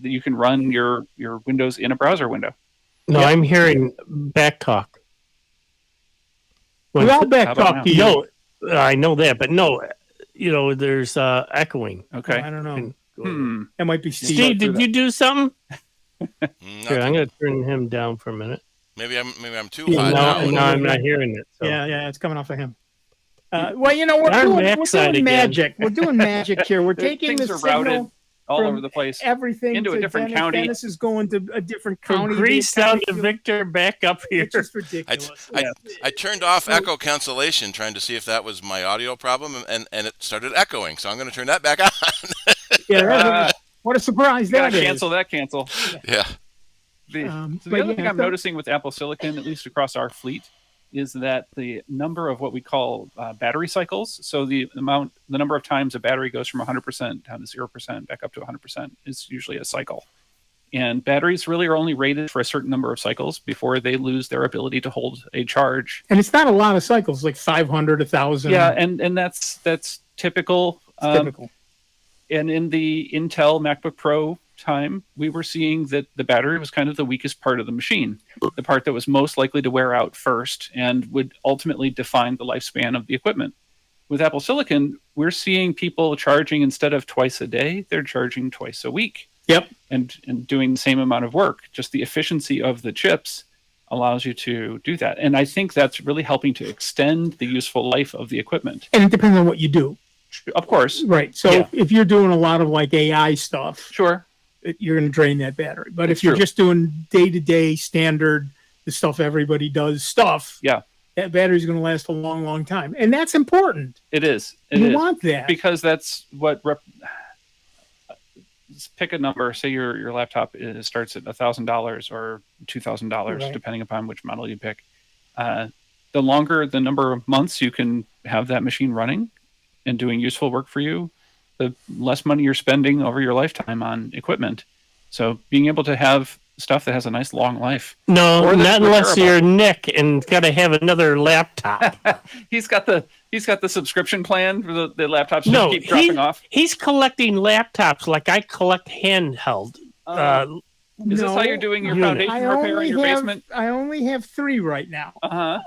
that you can run your Windows in a browser window.
No, I'm hearing back talk.
We all back
How about
talk
now?
to you.
No, I know that, but no, there's echoing.
Okay.
I don't know.
Hmm.
That might be Steve.
Steve, did you do something? Here, I'm
Nothing.
going to turn him down for a minute.
Maybe I'm too
No,
high now.
no, I'm not hearing it. So.
Yeah, it's coming off of him. Well, we're
Darn
doing
backside again.
magic. We're doing magic here. We're taking
Things
the
are routed
signal
all
from
over the place.
everything
into a
to
different
Dennis.
county.
Dennis is going to a different
From
county.
Greece
The
down
county
to
field.
Victor, back up here.
It's just ridiculous.
I turned off echo cancellation trying to see if that was my audio problem, and it started echoing. So I'm going to turn that back on.
Yeah, what a surprise
Gotta
that is.
cancel that cancel.
Yeah.
The
but
other thing
yeah,
I'm noticing with Apple Silicon, at least across our fleet, is that the number of what we call battery cycles, so the number of times a battery goes from 100% down to 0% back up to 100% is usually a cycle. And batteries really are only rated for a certain number of cycles before they lose their ability to hold a charge.
And it's not a lot of cycles, like 500, 1,000.
Yeah, and that's typical.
Typical.
And in the Intel MacBook Pro time, we were seeing that the battery was kind of the weakest part of the machine, the part that was most likely to wear out first and would ultimately define the lifespan of the equipment. With Apple Silicon, we're seeing people charging instead of twice a day, they're charging twice a week.
Yep.
And doing the same amount of work. Just the efficiency of the chips allows you to do that. And I think that's really helping to extend the useful life of the equipment.
And it depends on what you do.
Of course.
Right. So
Yeah.
if you're doing a lot of like AI stuff,
Sure.
you're going to drain that battery. But
That's
if you're
true.
just doing day-to-day standard, the stuff everybody does stuff,
Yeah,
that battery's going to last a long, long time. And that's important.
it is. It
You
is.
want that.
Because that's what pick a number. Say your laptop starts at $1,000 or $2,000,
Right.
depending upon which model you pick. The longer the number of months you can have that machine running and doing useful work for you, the less money you're spending over your lifetime on equipment. So being able to have stuff that has a nice long life.
No,
Or that's
not unless
repairable.
you're Nick and got to have another laptop.
He's got the subscription plan for the laptops just
No,
keep dropping off.
he's collecting laptops like I collect handheld.
Is this how you're doing your foundation repair in your basement?
I only have 3 right now.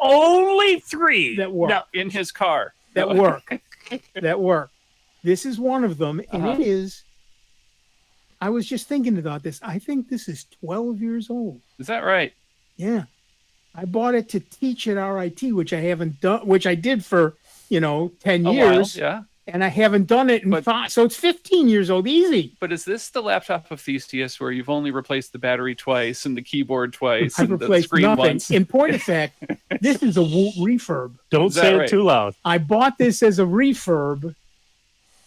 Only 3
that work.
Now, in his car.
That work. That work. This is one of them, and it is. I was just thinking about this. I think this is 12 years old.
Is that right?
Yeah. I bought it to teach at RIT, which I haven't done, which I did for, 10
A
years.
while, yeah.
And I haven't done it in 5. So it's 15 years old. Easy.
But is this the laptop of Theseus where you've only replaced the battery twice and the keyboard twice
I've
and the
replaced
screen
nothing.
once?
In point of fact, this is a refurb.
Don't say it too loud.
I bought this as a refurb.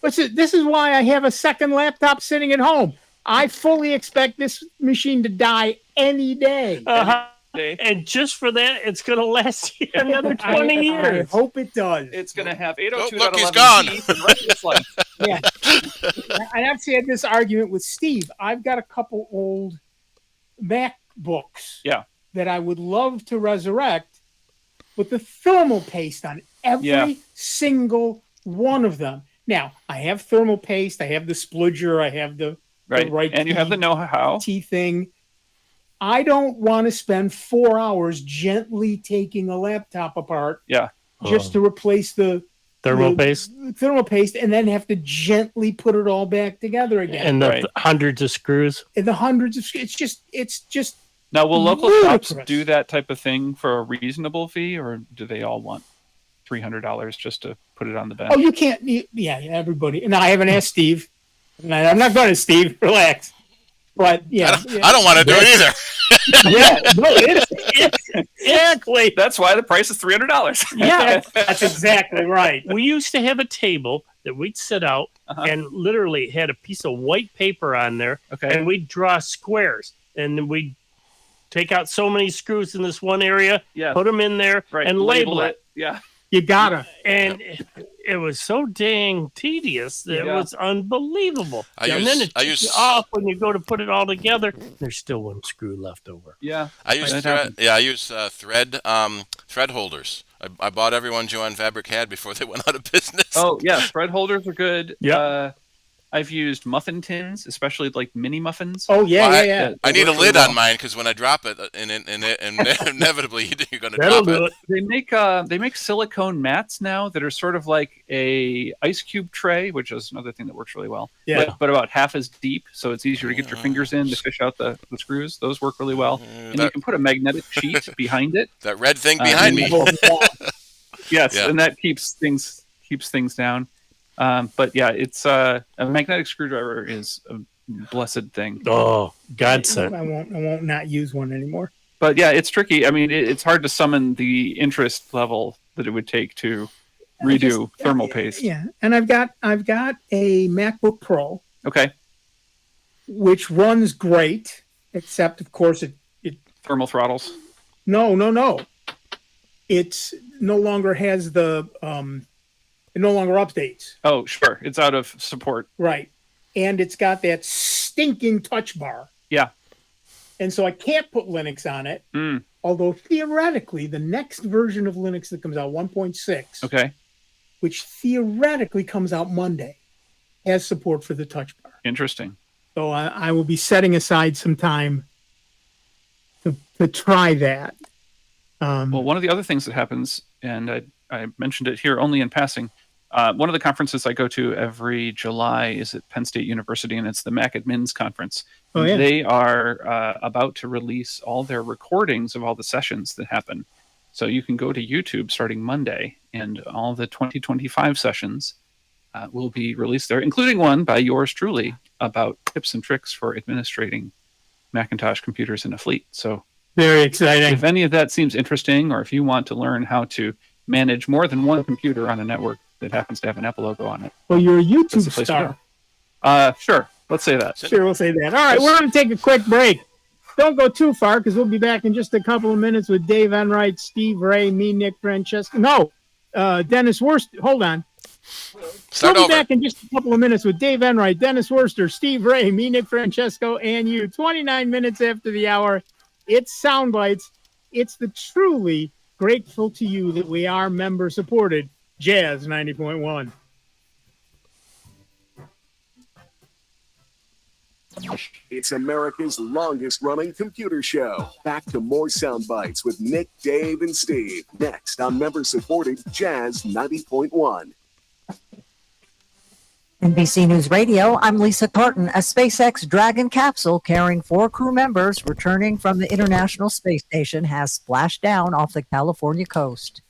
This is why I have a second laptop sitting at home. I fully expect this machine to die any day.
And just for that, it's going to last you another 20 years.
I hope it does.
It's going to have
Oh,
802.11
look, he's gone.
for the rest of its life.
Yeah. I actually had this argument with Steve. I've got a couple old MacBooks that I would love to resurrect with the thermal paste on every single one of them. Now, I have thermal paste. I have the spludger. I have the right
and you have the know-how.
Thing. I don't want to spend 4 hours gently taking a laptop apart just to replace the
thermal paste
and then have to gently put it all back together again.
And the hundreds of screws.
And the hundreds of it's just
Now, will local
ludicrous.
shops do that type of thing for a reasonable fee, or do they all want $300 just to put it on the bench?
Oh, you can't. Everybody. And I haven't asked Steve. And I'm not going to Steve. Relax. But
I don't want to do it either.
It's exactly.
That's why the price is $300.
Yeah,
that's exactly right.
We used to have a table that we'd sit out and literally had a piece of white paper on there, and we'd draw squares, and then we'd take out so many screws in this one area, put them in there, and label it.
Yeah.
You gotta.
And it was so dang tedious that it was unbelievable. And then it takes off when you go to put it all together. There's still one screw left over.
Yeah.
I use thread holders. I bought every one Joanne Fabric had before they went out of business.
Oh, yeah. Thread holders are good.
Yeah.
I've used muffin tins, especially like mini muffins.
Oh, yeah.
I need a lid on mine because when I drop it, and inevitably you're going to drop it.
They make silicone mats now that are sort of like a ice cube tray, which is another thing that works really well.
Yeah.
But about half as deep, so it's easier to get your fingers in to fish out the screws. Those work really well, and you can put a magnetic sheet behind it.
That red thing behind me.
Yes, and that keeps things down. But yeah, it's a magnetic screwdriver is a blessed thing.
Oh, godsend.
I won't not use one anymore.
But yeah, it's tricky. I mean, it's hard to summon the interest level that it would take to redo thermal paste.
Yeah, and I've got a MacBook Pro.
Okay.
Which runs great, except of course it
thermal throttles.
No. It's no longer has the it no longer updates.
Oh, sure. It's out of support.
Right. And it's got that stinking touch bar.
Yeah.
And so I can't put Linux on it. Although theoretically, the next version of Linux that comes out, 1.6, which theoretically comes out Monday, has support for the touch bar.
Interesting.
So I will be setting aside some time to try that.
Well, one of the other things that happens, and I mentioned it here only in passing, one of the conferences I go to every July is at Penn State University, and it's the Mac Admins Conference.
Oh, yeah.
They are about to release all their recordings of all the sessions that happen. So you can go to YouTube starting Monday, and all the 2025 sessions will be released there, including one by yours truly about tips and tricks for administrating Macintosh computers in a fleet. So
very exciting.
If any of that seems interesting, or if you want to learn how to manage more than one computer on a network that happens to have an Apple logo on it.
Well, you're a
that's the
YouTube
place to
star.
go. Sure. Let's say that.
Sure, we'll say that. All right, we're going to take a quick break. Don't go too far because we'll be back in just a couple of minutes with Dave Enright, Steve Ray, me, Nick Francesco. No, Dennis Worcester. Hold on. We'll be back in just a couple of minutes with Dave Enright, Dennis Worcester, Steve Ray, me, Nick Francesco, and you. 29 minutes after the hour. It's Sound Bytes. It's the truly grateful to you that we are member-supported Jazz 90.1.
It's America's longest-running computer show. Back to more Sound Bites with Nick, Dave, and Steve. Next on member-supported Jazz 90.1.
NBC News Radio, I'm Lisa Carton. A SpaceX Dragon capsule carrying 4 crew members returning from the International Space Station has splashed down off the California coast.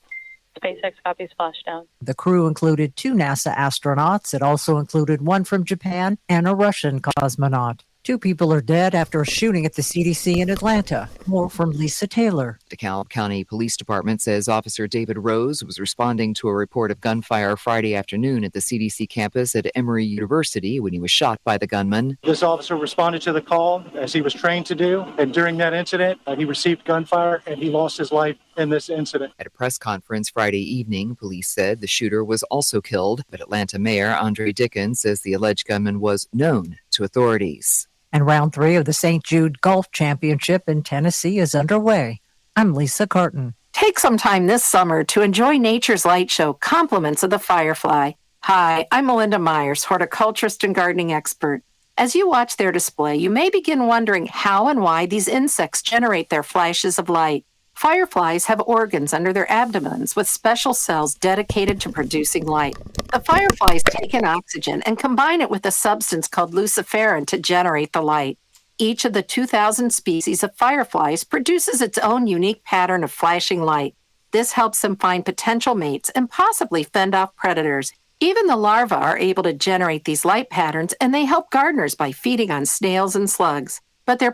SpaceX copy splashdown.
The crew included 2 NASA astronauts. It also included one from Japan and a Russian cosmonaut. 2 people are dead after a shooting at the CDC in Atlanta. More from Lisa Taylor.
The DeKalb County Police Department says Officer David Rose was responding to a report of gunfire Friday afternoon at the CDC campus at Emory University when he was shot by the gunman.
This officer responded to the call as he was trained to do, and during that incident, he received gunfire and he lost his life in this incident.
At a press conference Friday evening, police said the shooter was also killed, but Atlanta Mayor Andre Dickens says the alleged gunman was known to authorities.
And round 3 of the St. Jude Golf Championship in Tennessee is underway. I'm Lisa Carton.
Take some time this summer to enjoy nature's light show, Compliments of the Firefly. Hi, I'm Melinda Myers, horticulturist and gardening expert. As you watch their display, you may begin wondering how and why these insects generate their flashes of light. Fireflies have organs under their abdomens with special cells dedicated to producing light. The fireflies take in oxygen and combine it with a substance called luciferin to generate the light. Each of the 2,000 species of fireflies produces its own unique pattern of flashing light. This helps them find potential mates and possibly fend off predators. Even the larvae are able to generate these light patterns, and they help gardeners by feeding on snails and slugs. But their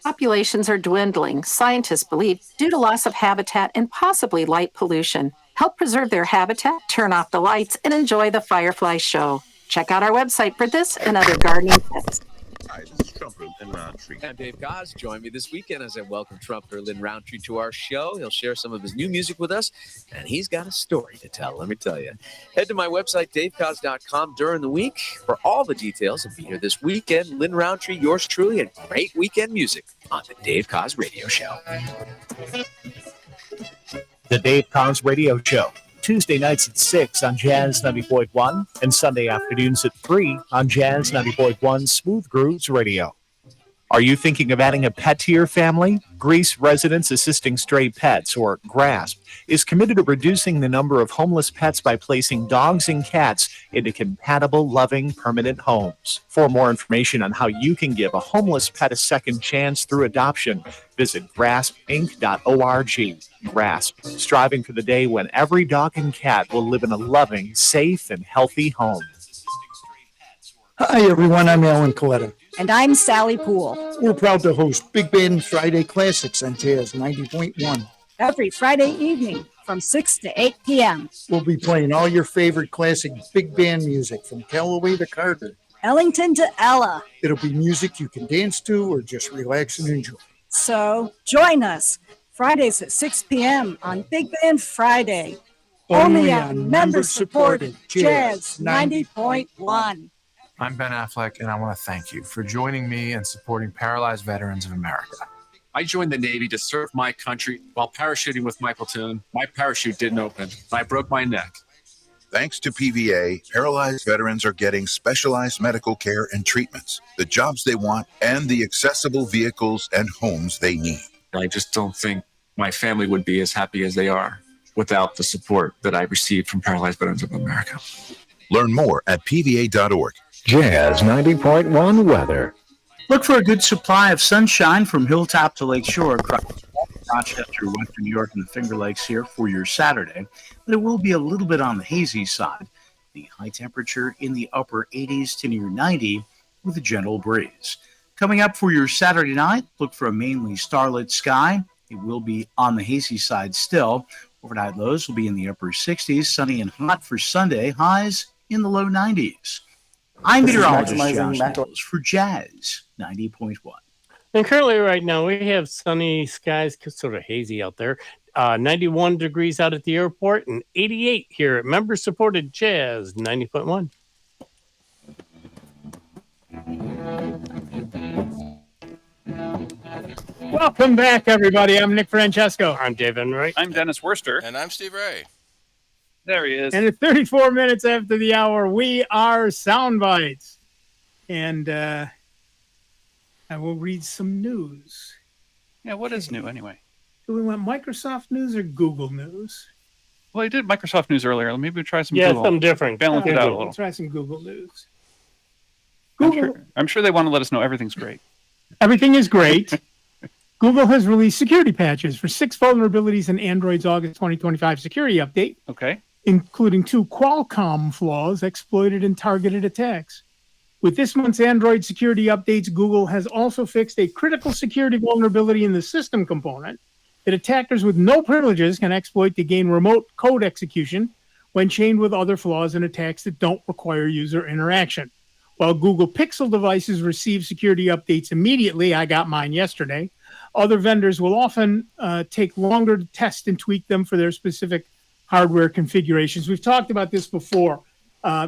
populations are dwindling, scientists believe, due to loss of habitat and possibly light pollution. Help preserve their habitat, turn off the lights, and enjoy the Firefly Show. Check out our website for this and other gardening tips.
Hi, this is Trumper Lynn Roundtree. I'm Dave Goss. Join me this weekend as I welcome Trumper Lynn Roundtree to our show. He'll share some of his new music with us, and he's got a story to tell, let me tell you. Head to my website, davecos.com, during the week for all the details. I'll be here this weekend. Lynn Roundtree, yours truly, and great weekend music on the Dave Cos Radio Show.
The Dave Cos Radio Show. Tuesday nights at 6 on Jazz 90.1 and Sunday afternoons at 3 on Jazz 90.1 Smooth Grooves Radio. Are you thinking of adding a pet to your family? Greece Residents Assisting Stray Pets, or GRASP, is committed to reducing the number of homeless pets by placing dogs and cats into compatible, loving, permanent homes. For more information on how you can give a homeless pet a second chance through adoption, visit graspinc.org. GRASP, striving for the day when every dog and cat will live in a loving, safe, and healthy home.
Hi, everyone. I'm Alan Coletta.
And I'm Sally Poole.
We're proud to host Big Band Friday Classics on Jazz 90.1.
Every Friday evening from 6 to 8 p.m.
We'll be playing all your favorite classic big band music from Callaway to Carter.
Ellington to Ella.
It'll be music you can dance to or just relax and enjoy.
So join us Fridays at 6 p.m. on Big Band Friday. Only on member-supported Jazz 90.1.
I'm Ben Affleck, and I want to thank you for joining me and supporting Paralyzed Veterans of America.
I joined the Navy to serve my country. While parachuting with my platoon, my parachute didn't open, and I broke my neck.
Thanks to PVA, paralyzed veterans are getting specialized medical care and treatments, the jobs they want, and the accessible vehicles and homes they need.
I just don't think my family would be as happy as they are without the support that I received from Paralyzed Veterans of America.
Learn more at pva.org.
Jazz 90.1 weather.
Look for a good supply of sunshine from Hilltop to Lakeshore across Rochester, Western New York, and the Finger Lakes here for your Saturday, but it will be a little bit on the hazy side. The high temperature in the upper 80s to near 90 with a gentle breeze. Coming up for your Saturday night, look for a mainly starlit sky. It will be on the hazy side still. Overnight lows will be in the upper 60s, sunny and hot for Sunday, highs in the low 90s. I'm meteorologist Josh Nichols for Jazz 90.1.
And currently right now we have sunny skies, sort of hazy out there. 91 degrees out at the airport and 88 here at member-supported Jazz 90.1.
Welcome back, everybody. I'm Nick Francesco.
I'm Dave Enright.
I'm Dennis Worster.
And I'm Steve Ray.
There he is.
And at 34 minutes after the hour, we are Sound Bytes. And I will read some news.
Yeah, what is new anyway?
Do we want Microsoft news or Google news?
Well, I did Microsoft news earlier. Maybe we try some
Yeah,
Google.
something different.
Balance it out a little.
Let's try some Google news.
I'm sure they want to let us know everything's great.
Everything is great. Google has released security patches for 6 vulnerabilities in Android's August 2025 security update.
Okay.
Including 2 Qualcomm flaws exploited in targeted attacks. With this month's Android security updates, Google has also fixed a critical security vulnerability in the system component that attackers with no privileges can exploit to gain remote code execution when chained with other flaws and attacks that don't require user interaction. While Google Pixel devices receive security updates immediately, I got mine yesterday, other vendors will often take longer to test and tweak them for their specific hardware configurations. We've talked about this before. The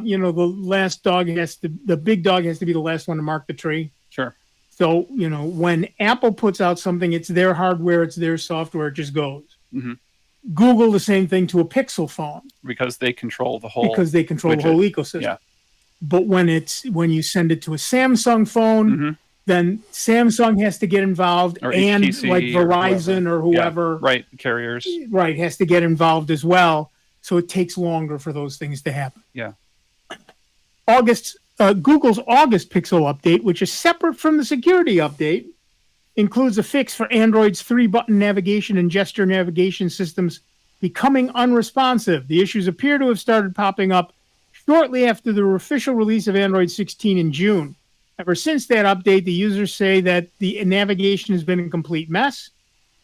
big dog has to be the last one to mark the tree.
Sure.
So, when Apple puts out something, it's their hardware, it's their software, it just goes.
Mm-hmm.
Google, the same thing to a Pixel phone.
Because they control the whole
Because they control
widget.
the whole ecosystem.
Yeah.
But when you send it to a Samsung phone, then Samsung has to get involved,
Or
and
HTC
like Verizon or whoever,
Yeah, right, carriers.
right, has to get involved as well. So it takes longer for those things to happen.
Yeah.
Google's August Pixel update, which is separate from the security update, includes a fix for Android's 3-button navigation and gesture navigation systems becoming unresponsive. The issues appear to have started popping up shortly after the official release of Android 16 in June. Ever since that update, the users say that the navigation has been a complete mess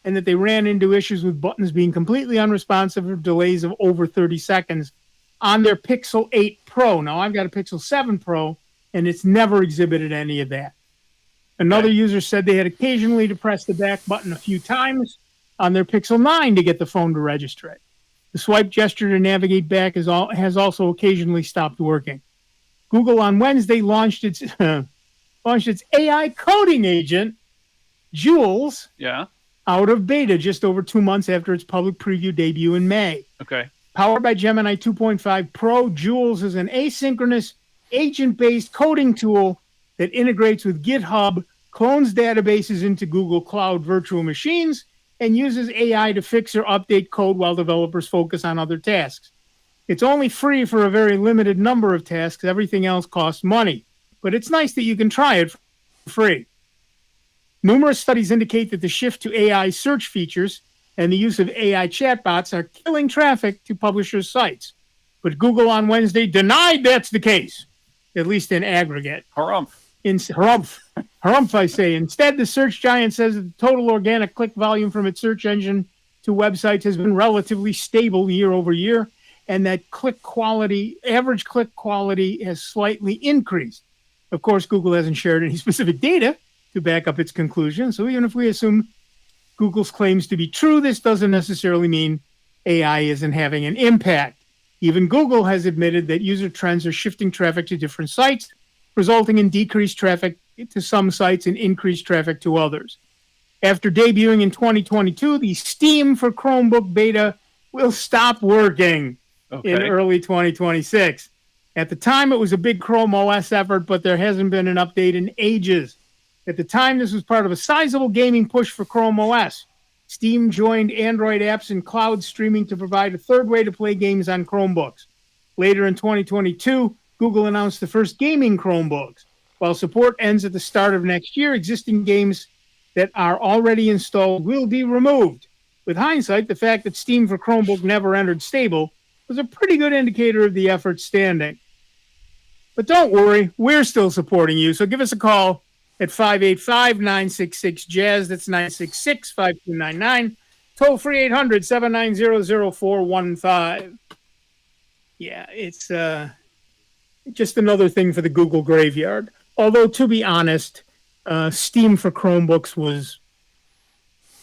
and that they ran into issues with buttons being completely unresponsive or delays of over 30 seconds on their Pixel 8 Pro. Now, I've got a Pixel 7 Pro, and it's never exhibited any of that. Another user said they had occasionally to press the back button a few times on their Pixel 9 to get the phone to register it. The swipe gesture to navigate back has also occasionally stopped working. Google on Wednesday launched its AI coding agent, Jules, out of beta just over 2 months after its public preview debut in May.
Okay.
Powered by Gemini 2.5 Pro, Jules is an asynchronous, agent-based coding tool that integrates with GitHub, clones databases into Google Cloud virtual machines, and uses AI to fix or update code while developers focus on other tasks. It's only free for a very limited number of tasks. Everything else costs money. But it's nice that you can try it for free. Numerous studies indicate that the shift to AI search features and the use of AI chatbots are killing traffic to publishers' sites. But Google on Wednesday denied that's the case, at least in aggregate.
Harumph.
Harumph, I say. Instead, the search giant says that the total organic click volume from its search engine to websites has been relatively stable year over year, and that average click quality has slightly increased. Of course, Google hasn't shared any specific data to back up its conclusion. So even if we assume Google's claims to be true, this doesn't necessarily mean AI isn't having an impact. Even Google has admitted that user trends are shifting traffic to different sites, resulting in decreased traffic to some sites and increased traffic to others. After debuting in 2022, the Steam for Chromebook beta will stop working in early 2026. At the time, it was a big Chrome OS effort, but there hasn't been an update in ages. At the time, this was part of a sizable gaming push for Chrome OS. Steam joined Android apps and cloud streaming to provide a third way to play games on Chromebooks. Later in 2022, Google announced the first gaming Chromebooks. While support ends at the start of next year, existing games that are already installed will be removed. With hindsight, the fact that Steam for Chromebook never entered stable was a pretty good indicator of the effort standing. But don't worry, we're still supporting you. So give us a call at 585-966-JAZZ. That's 966-5299. Toll free 800-790-0415. Yeah, it's just another thing for the Google graveyard. Although, to be honest, Steam for Chromebooks was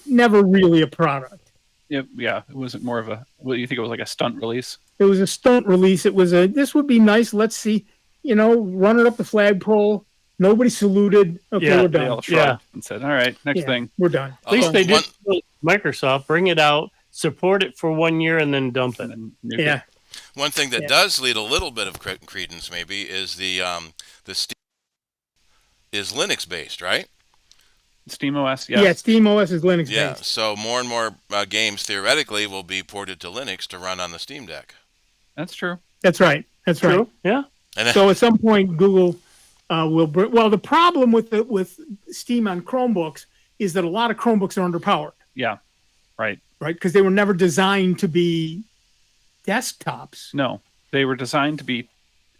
never really a product.
Yeah, it wasn't more of a. What do you think? It was like a stunt release.
It was a stunt release. It was this would be nice. Let's see, run it up the flagpole. Nobody saluted. Okay, we're done.
They all shrugged and said, "All right, next thing."
We're done.
At least they did. Microsoft bring it out, support it for 1 year, and then dump it.
Yeah.
One thing that does lead a little bit of credence, maybe, is the Steam is Linux based, right?
Steam OS, yeah.
Yeah, Steam OS is Linux based.
Yeah, so more and more games theoretically will be ported to Linux to run on the Steam Deck.
That's true.
That's right. That's right.
Yeah.
So at some point, Google will. The problem with Steam on Chromebooks is that a lot of Chromebooks are underpowered.
Yeah. Right.
Right, because they were never designed to be desktops.
No, they were designed to be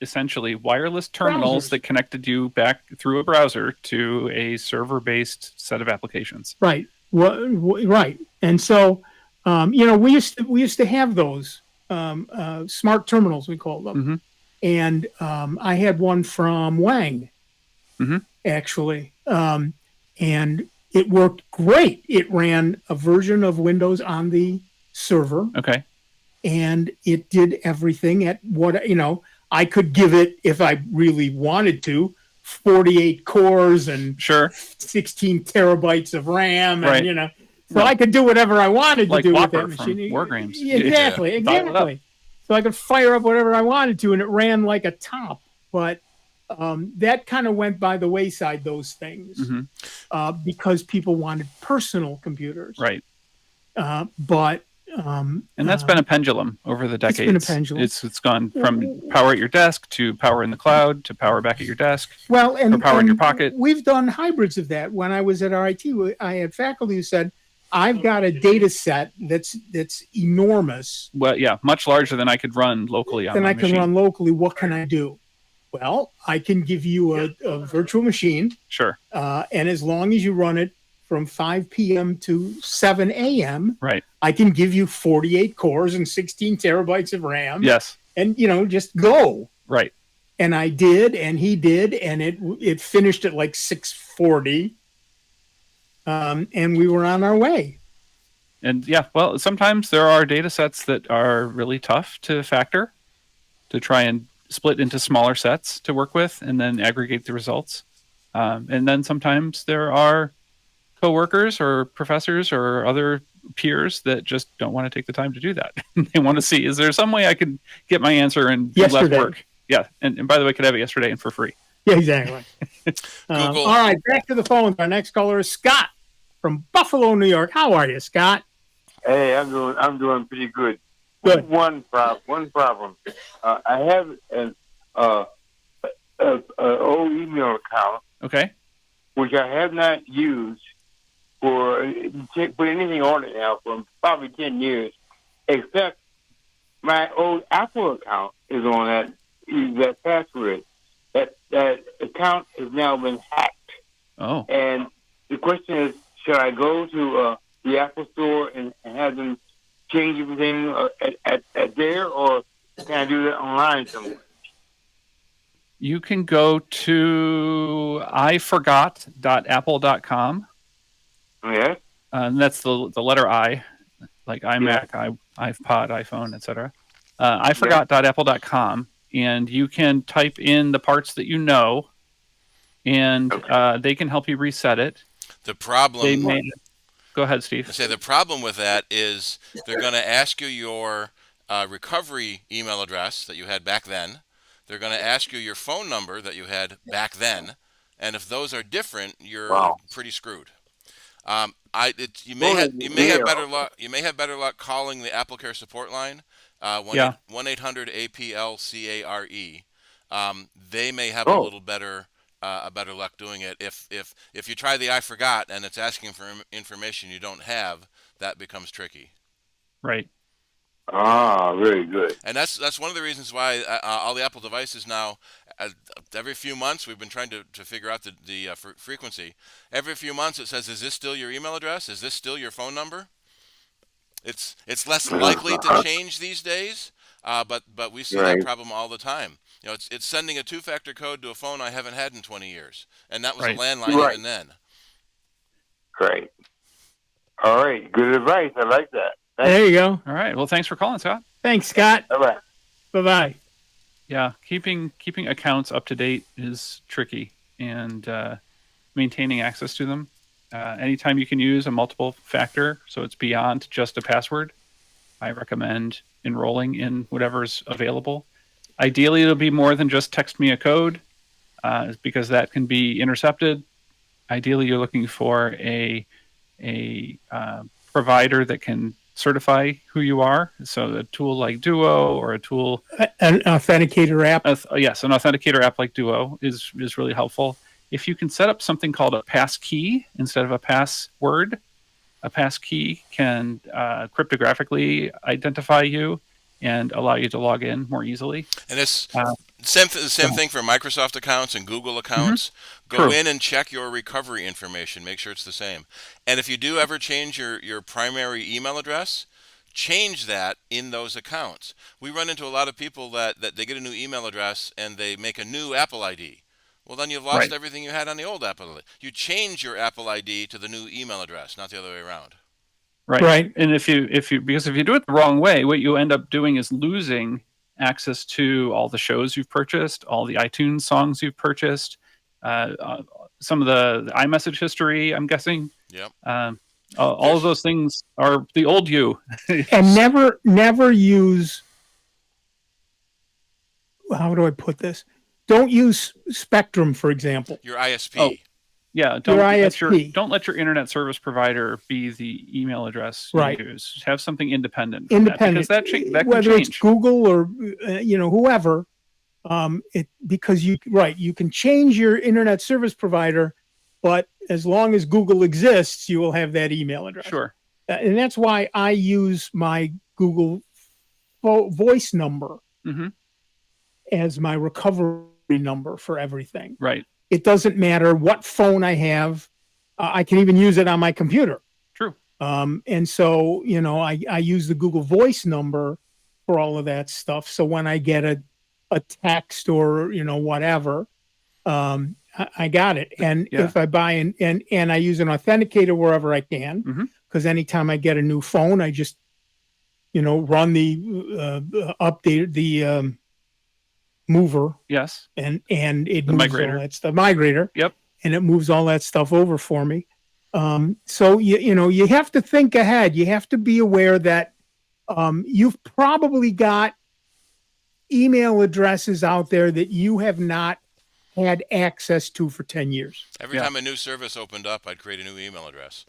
essentially wireless terminals that connected you back through a browser to a server-based set of applications.
Right. Right. And so, we used to have those smart terminals, we call them.
Mm-hmm.
And I had one from Wang, actually, and it worked great. It ran a version of Windows on the server.
Okay.
And it did everything at what, I could give it, if I really wanted to, 48 cores and 16 terabytes of RAM.
Right.
And, so I could do whatever I wanted to do with that
from
machine.
War Games.
Exactly. So I could fire up whatever I wanted to, and it ran like a top. But that kind of went by the wayside, those things, because people wanted personal computers.
Right.
And
that's been a pendulum over the decades.
It's been a pendulum.
It's gone from power at your desk to power in the cloud to power back at your desk.
Well, and
power in your pocket.
We've done hybrids of that. When I was at RIT, I had faculty who said, "I've got a data set that's enormous.
Well, yeah, much larger than I could run locally on my machine.
Run locally. What can I do?" Well, I can give you a virtual machine.
Sure.
And as long as you run it from 5 p.m. to 7 a.m.,
right,
I can give you 48 cores and 16 terabytes of RAM.
Yes.
And, just go.
Right.
And I did, and he did, and it finished at like 640. And we were on our way.
And yeah, well, sometimes there are data sets that are really tough to factor, to try and split into smaller sets to work with and then aggregate the results. And then sometimes there are coworkers or professors or other peers that just don't want to take the time to do that. They want to see, is there some way I could get my answer and do less work? Yeah. And by the way, could have it yesterday and for free.
Yeah, exactly. All right, back to the phone. Our next caller is Scott from Buffalo, New York. How are you, Scott?
Hey, I'm doing pretty good.
Good.
One problem. I have an old email account.
Okay.
Which I have not used for put anything on it now for probably 10 years, except my old Apple account is on that password. That account has now been hacked.
Oh.
And the question is, should I go to the Apple store and have them change everything at there, or can I do that online somewhere?
You can go to iforgot.apple.com.
Yeah.
And that's the letter I, like iMac, iPod, iPhone, etc. iforgot.apple.com, and you can type in the parts that you know, and they can help you reset it.
The problem.
Go ahead, Steve.
I say the problem with that is they're going to ask you your recovery email address that you had back then. They're going to ask you your phone number that you had back then, and if those are different, you're pretty screwed. You may have better luck. You may have better luck calling the AppleCare support line. 1-800-APL-CARE. They may have a little better luck doing it. If you try the I forgot and it's asking for information you don't have, that becomes tricky.
Right.
Ah, very good.
And that's one of the reasons why all the Apple devices now, every few months, we've been trying to figure out the frequency. Every few months it says, is this still your email address? Is this still your phone number? It's less likely to change these days, but we see that problem all the time. You know, it's sending a two-factor code to a phone I haven't had in 20 years, and that was a landline even then.
Great. All right, good advice. I like that.
There you go.
All right. Well, thanks for calling, Scott.
Thanks, Scott.
All right.
Bye-bye.
Yeah, keeping accounts up to date is tricky, and maintaining access to them. Anytime you can use a multiple factor, so it's beyond just a password, I recommend enrolling in whatever's available. Ideally, it'll be more than just text me a code, because that can be intercepted. Ideally, you're looking for a provider that can certify who you are. So a tool like Duo or a tool,
an authenticator app.
Yes, an authenticator app like Duo is really helpful. If you can set up something called a passkey instead of a password, a passkey can cryptographically identify you and allow you to log in more easily.
And it's same thing for Microsoft accounts and Google accounts. Go in and check your recovery information. Make sure it's the same. And if you do ever change your primary email address, change that in those accounts. We run into a lot of people that they get a new email address and they make a new Apple ID. Well, then you've lost everything you had on the old Apple ID. You change your Apple ID to the new email address, not the other way around.
Right. And if you do it the wrong way, what you end up doing is losing access to all the shows you've purchased, all the iTunes songs you've purchased, some of the iMessage history, I'm guessing.
Yep.
All of those things are the old you.
And never use, how do I put this? Don't use Spectrum, for example.
Your ISP.
Oh, yeah,
Your ISP.
Don't let your internet service provider be the email address you use. Have something independent.
Independent,
That, because that can
whether
change.
it's Google or whoever, because you can change your internet service provider, but as long as Google exists, you will have that email address.
Sure.
And that's why I use my Google voice number as my recovery number for everything.
Right.
It doesn't matter what phone I have. I can even use it on my computer.
True.
And so, I use the Google Voice number for all of that stuff. So when I get a text or, whatever, I got it. And if I buy and I use an authenticator wherever I can, because anytime I get a new phone, I just, run the update, the mover.
Yes.
And it
the
moves
migrator.
all that stuff. Migrator.
Yep.
And it moves all that stuff over for me. So you have to think ahead. You have to be aware that you've probably got email addresses out there that you have not had access to for 10 years.
Every time a new service opened up, I'd create a new email address.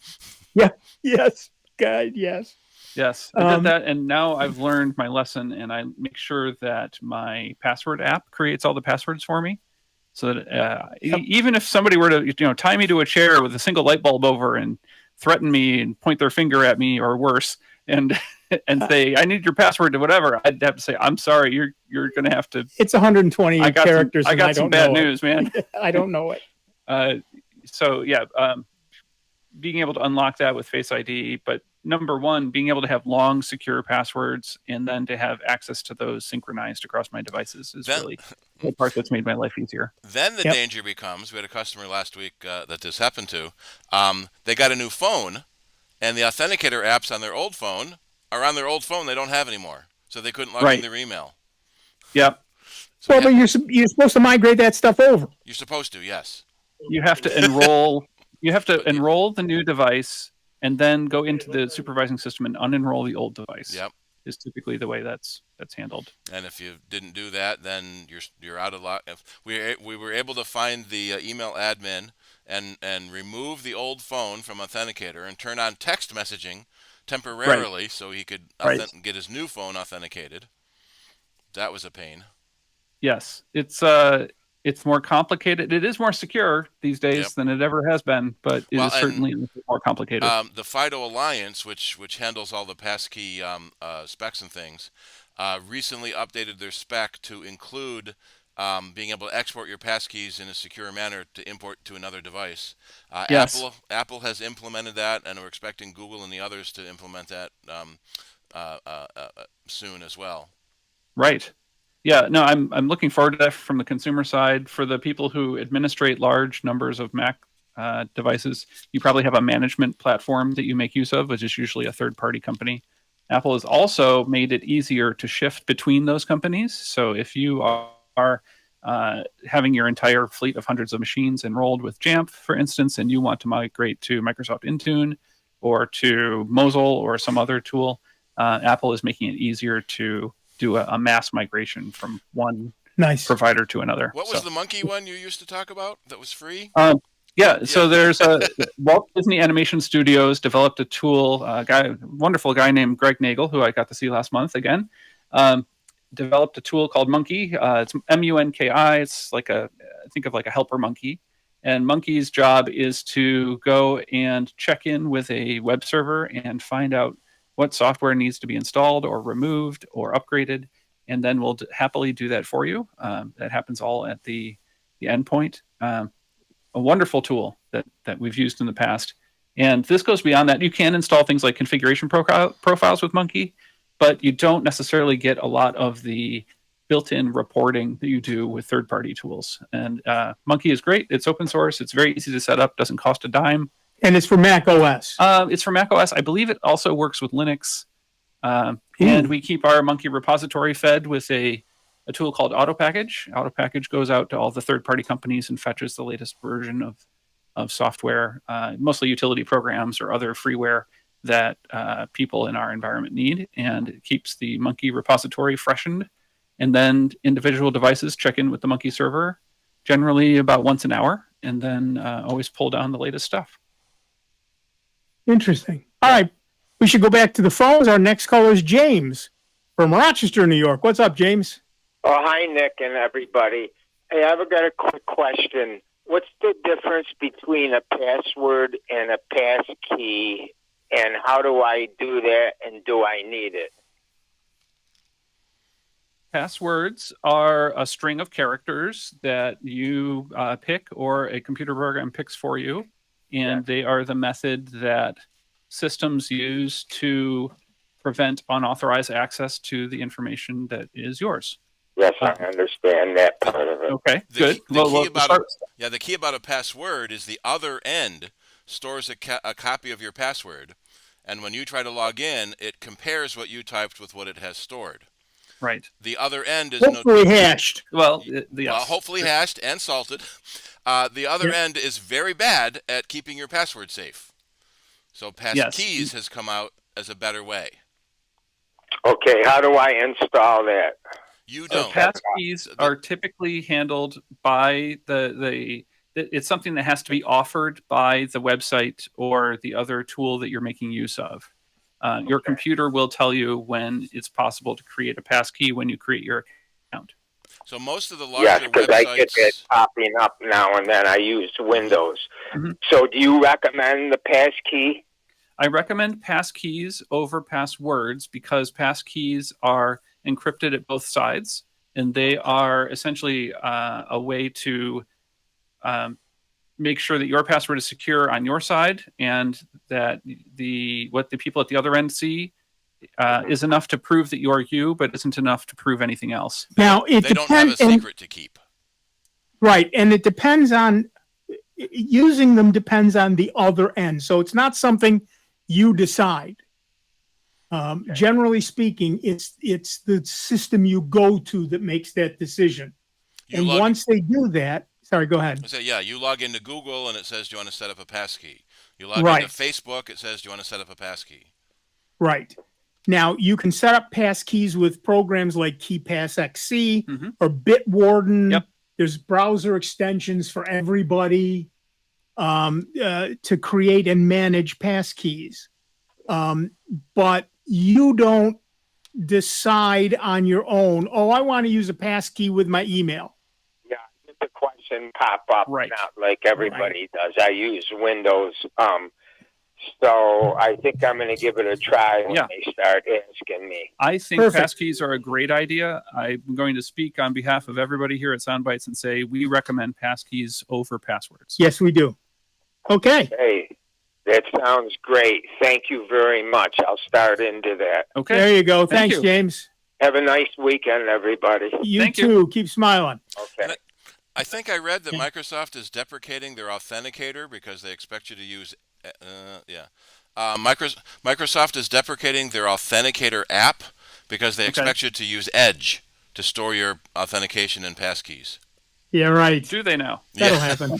Yeah. Yes. God. Yes.
Yes, I did that, and now I've learned my lesson, and I make sure that my password app creates all the passwords for me, so that even if somebody were to tie me to a chair with a single light bulb over and threaten me and point their finger at me or worse, and say I need your password to whatever, I'd have to say I'm sorry, you're going to have to.
It's 120 characters.
I got some bad news, man.
I don't know it.
So yeah, being able to unlock that with Face ID, but number one, being able to have long, secure passwords and then to have access to those synchronized across my devices is really the part that's made my life easier.
Then the danger becomes, we had a customer last week that this happened to. They got a new phone, and the authenticator apps on their old phone are on their old phone they don't have anymore. So they couldn't log in their email.
Yep.
So
but you're supposed to migrate that stuff over.
You're supposed to, yes.
You have to enroll. You have to enroll the new device and then go into the supervising system and unenroll the old device.
Yep.
Is typically the way that's handled.
And if you didn't do that, then you're out of luck. We were able to find the email admin and remove the old phone from Authenticator and turn on text messaging temporarily so he could get his new phone authenticated. That was a pain.
Yes, it's It's more complicated. It is more secure these days than it ever has been, but it is certainly more complicated.
The FIDO Alliance, which handles all the passkey specs and things, recently updated their spec to include being able to export your passkeys in a secure manner to import to another device.
Yes.
Apple has implemented that, and we're expecting Google and the others to implement that soon as well.
Right. Yeah, no, I'm looking forward to that from the consumer side. For the people who administrate large numbers of Mac devices, you probably have a management platform that you make use of, which is usually a third-party company. Apple has also made it easier to shift between those companies. So if you are having your entire fleet of hundreds of machines enrolled with Jamf, for instance, and you want to migrate to Microsoft Intune or to Mosel or some other tool, Apple is making it easier to do a mass migration from one provider to another.
What was the monkey one you used to talk about that was free?
So there's Walt Disney Animation Studios developed a tool. Wonderful guy named Greg Nagel, who I got to see last month again, developed a tool called Monkey. It's MUNKI. It's think of like a helper monkey. And Monkey's job is to go and check in with a web server and find out what software needs to be installed or removed or upgraded, and then we'll happily do that for you. That happens all at the endpoint. A wonderful tool that we've used in the past. And this goes beyond that. You can install things like configuration profiles with Monkey, but you don't necessarily get a lot of the built-in reporting that you do with third-party tools. And Monkey is great. It's open source. It's very easy to set up. Doesn't cost a dime.
And it's for Mac OS.
It's for Mac OS. I believe it also works with Linux. And we keep our Monkey repository fed with a tool called AutoPackage. AutoPackage goes out to all the third-party companies and fetches the latest version of software, mostly utility programs or other freeware that people in our environment need. And it keeps the Monkey repository freshened. And then individual devices check in with the Monkey server, generally about once an hour, and then always pull down the latest stuff.
Interesting. All right. We should go back to the phones. Our next caller is James from Rochester, New York. What's up, James?
Oh, hi, Nick and everybody. Hey, I've got a quick question. What's the difference between a password and a passkey, and how do I do that, and do I need it?
Passwords are a string of characters that you pick or a computer program picks for you. And they are the method that systems use to prevent unauthorized access to the information that is yours.
Yes, I understand that part of it.
Okay,
good. The key about a password is the other end stores a copy of your password, and when you try to log in, it compares what you typed with what it has stored.
Right.
The other end is
hopefully hashed.
Hopefully hashed and salted. The other end is very bad at keeping your password safe. So passkeys has come out as a better way.
Okay, how do I install that?
You don't.
Passkeys are typically handled by it's something that has to be offered by the website or the other tool that you're making use of. Your computer will tell you when it's possible to create a passkey when you create your account.
So most of the larger
because
websites...
I get that popping up now and then. I use Windows. Mm-hmm. So do you recommend the passkey?
I recommend passkeys over passwords because passkeys are encrypted at both sides, and they are essentially a way to make sure that your password is secure on your side, and that what the people at the other end see is enough to prove that you are you, but isn't enough to prove anything else.
Now,
they don't have a secret to keep.
Right, and it depends on using them. Depends on the other end, so it's not something you decide. Generally speaking, it's the system you go to that makes that decision. Once they do that, sorry, go ahead.
You log into Google and it says, "Do you want to set up a passkey?" You log into Facebook, it says, "Do you want to set up a passkey?"
Right. Now, you can set up passkeys with programs like KeePassXC or Bitwarden.
Yep.
There's browser extensions for everybody to create and manage passkeys. But you don't decide on your own, I want to use a passkey with my email.
Yeah, the question pop up, not like everybody does. I use Windows, so I think I'm going to give it a try when they start asking me.
I think passkeys are a great idea. I'm going to speak on behalf of everybody here at Soundbites and say we recommend passkeys over passwords.
Yes, we do. Okay.
Hey, that sounds great. Thank you very much. I'll start into that.
Okay.
There you go. Thanks, James.
Have a nice weekend, everybody.
You too. Keep smiling.
Okay.
I think I read that Microsoft is deprecating their authenticator because they expect you to use. Microsoft is deprecating their authenticator app because they expect you to use Edge to store your authentication and passkeys.
Yeah, right.
Do they now?
That'll happen.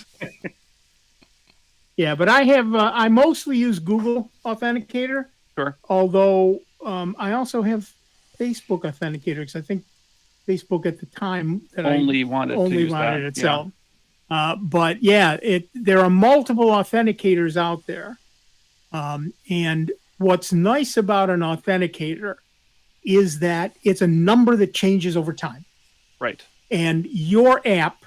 Yeah, but I mostly use Google Authenticator.
Sure.
Although I also have Facebook Authenticator because I think Facebook at the time that
only wanted
it itself. But yeah, there are multiple authenticators out there. And what's nice about an authenticator is that it's a number that changes over time.
Right.
And your app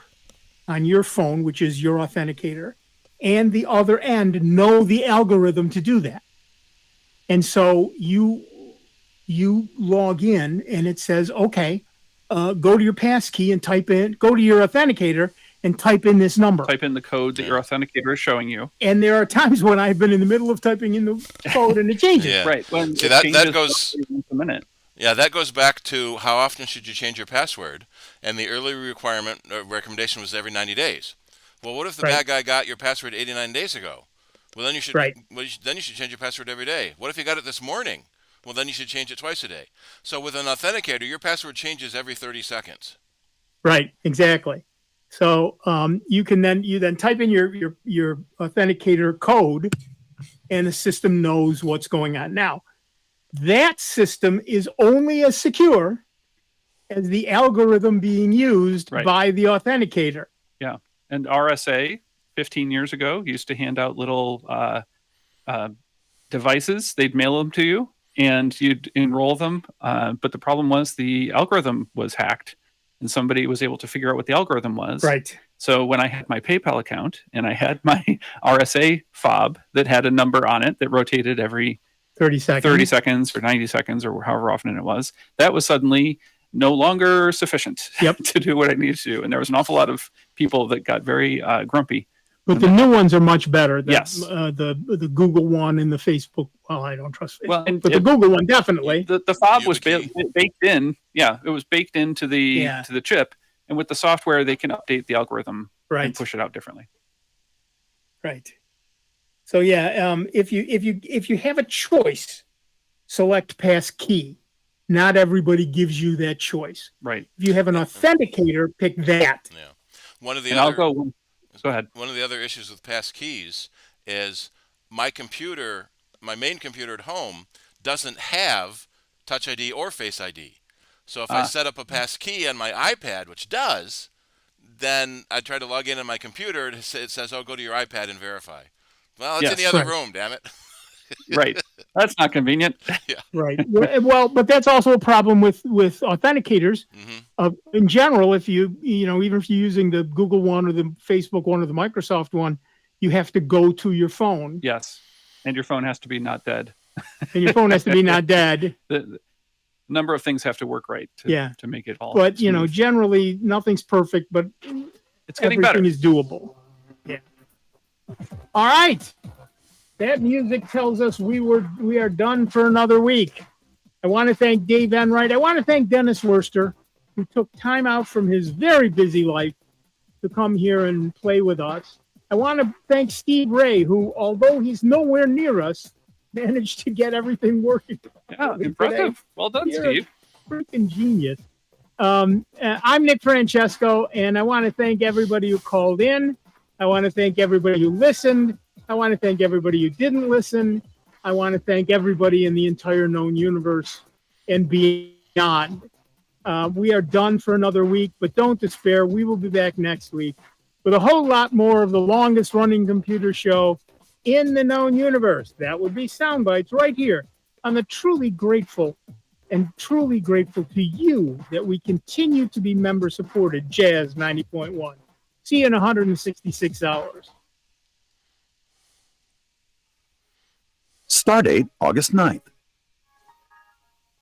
on your phone, which is your authenticator, and the other end know the algorithm to do that. And so you log in and it says, okay, go to your passkey and go to your authenticator and type in this number.
Type in the code that your authenticator is showing you.
And there are times when I've been in the middle of typing in the code and it changes.
Yeah.
Right.
See, that goes
a minute.
Yeah, that goes back to how often should you change your password, and the early recommendation was every 90 days. Well, what if the bad guy got your password 89 days ago? Well, then you should then you should change your password every day. What if you got it this morning? Well, then you should change it twice a day. So with an authenticator, your password changes every 30 seconds.
Right, exactly. So you then type in your authenticator code, and the system knows what's going on. Now, that system is only as secure as the algorithm being used by the authenticator.
Yeah, and RSA 15 years ago used to hand out little devices. They'd mail them to you, and you'd enroll them. But the problem was the algorithm was hacked, and somebody was able to figure out what the algorithm was.
Right.
So when I had my PayPal account and I had my RSA fob that had a number on it that rotated every
30
seconds or 90 seconds or however often it was, that was suddenly no longer sufficient to do what I needed to do. And there was an awful lot of people that got very grumpy.
But the new ones are much better.
Yes.
The Google one and the Facebook. Well, I don't trust Facebook.
Well,
but the Google one, definitely.
The fob was baked in. Yeah, it was baked into the chip. And with the software, they can update the algorithm and push it out differently.
Right. So yeah, if you have a choice, select passkey. Not everybody gives you that choice.
Right.
If you have an authenticator, pick that.
Yeah. One of the
go ahead.
One of the other issues with passkeys is my main computer at home doesn't have Touch ID or Face ID. So if I set up a passkey on my iPad, which does, then I try to log in on my computer. It says, "Oh, go to your iPad and verify." Well, it's in the other room. Damn it.
Right. That's not convenient.
Yeah.
Right. Well, but that's also a problem with authenticators. In general, if even if you're using the Google one or the Facebook one or the Microsoft one, you have to go to your phone.
Yes. And your phone has to be not dead.
And your phone has to be not dead.
The number of things have to work right to make it all.
But
smooth.
Generally nothing's perfect, but
it's getting better.
Everything is doable. Yeah. All right. That music tells us we are done for another week. I want to thank Dave Enright. I want to thank Dennis Wurster, who took time out from his very busy life to come here and play with us. I want to thank Steve Ray, who, although he's nowhere near us, managed to get everything working.
Yeah, impressive. Well done, Steve.
Freaking genius. I'm Nick Francesco, and I want to thank everybody who called in. I want to thank everybody who listened. I want to thank everybody who didn't listen. I want to thank everybody in the entire known universe and beyond. We are done for another week, but don't despair. We will be back next week with a whole lot more of the longest running computer show in the known universe. That would be Soundbites right here on the truly grateful to you that we continue to be member supported Jazz 90.1. See you in 166 hours.
Stardate August 9th.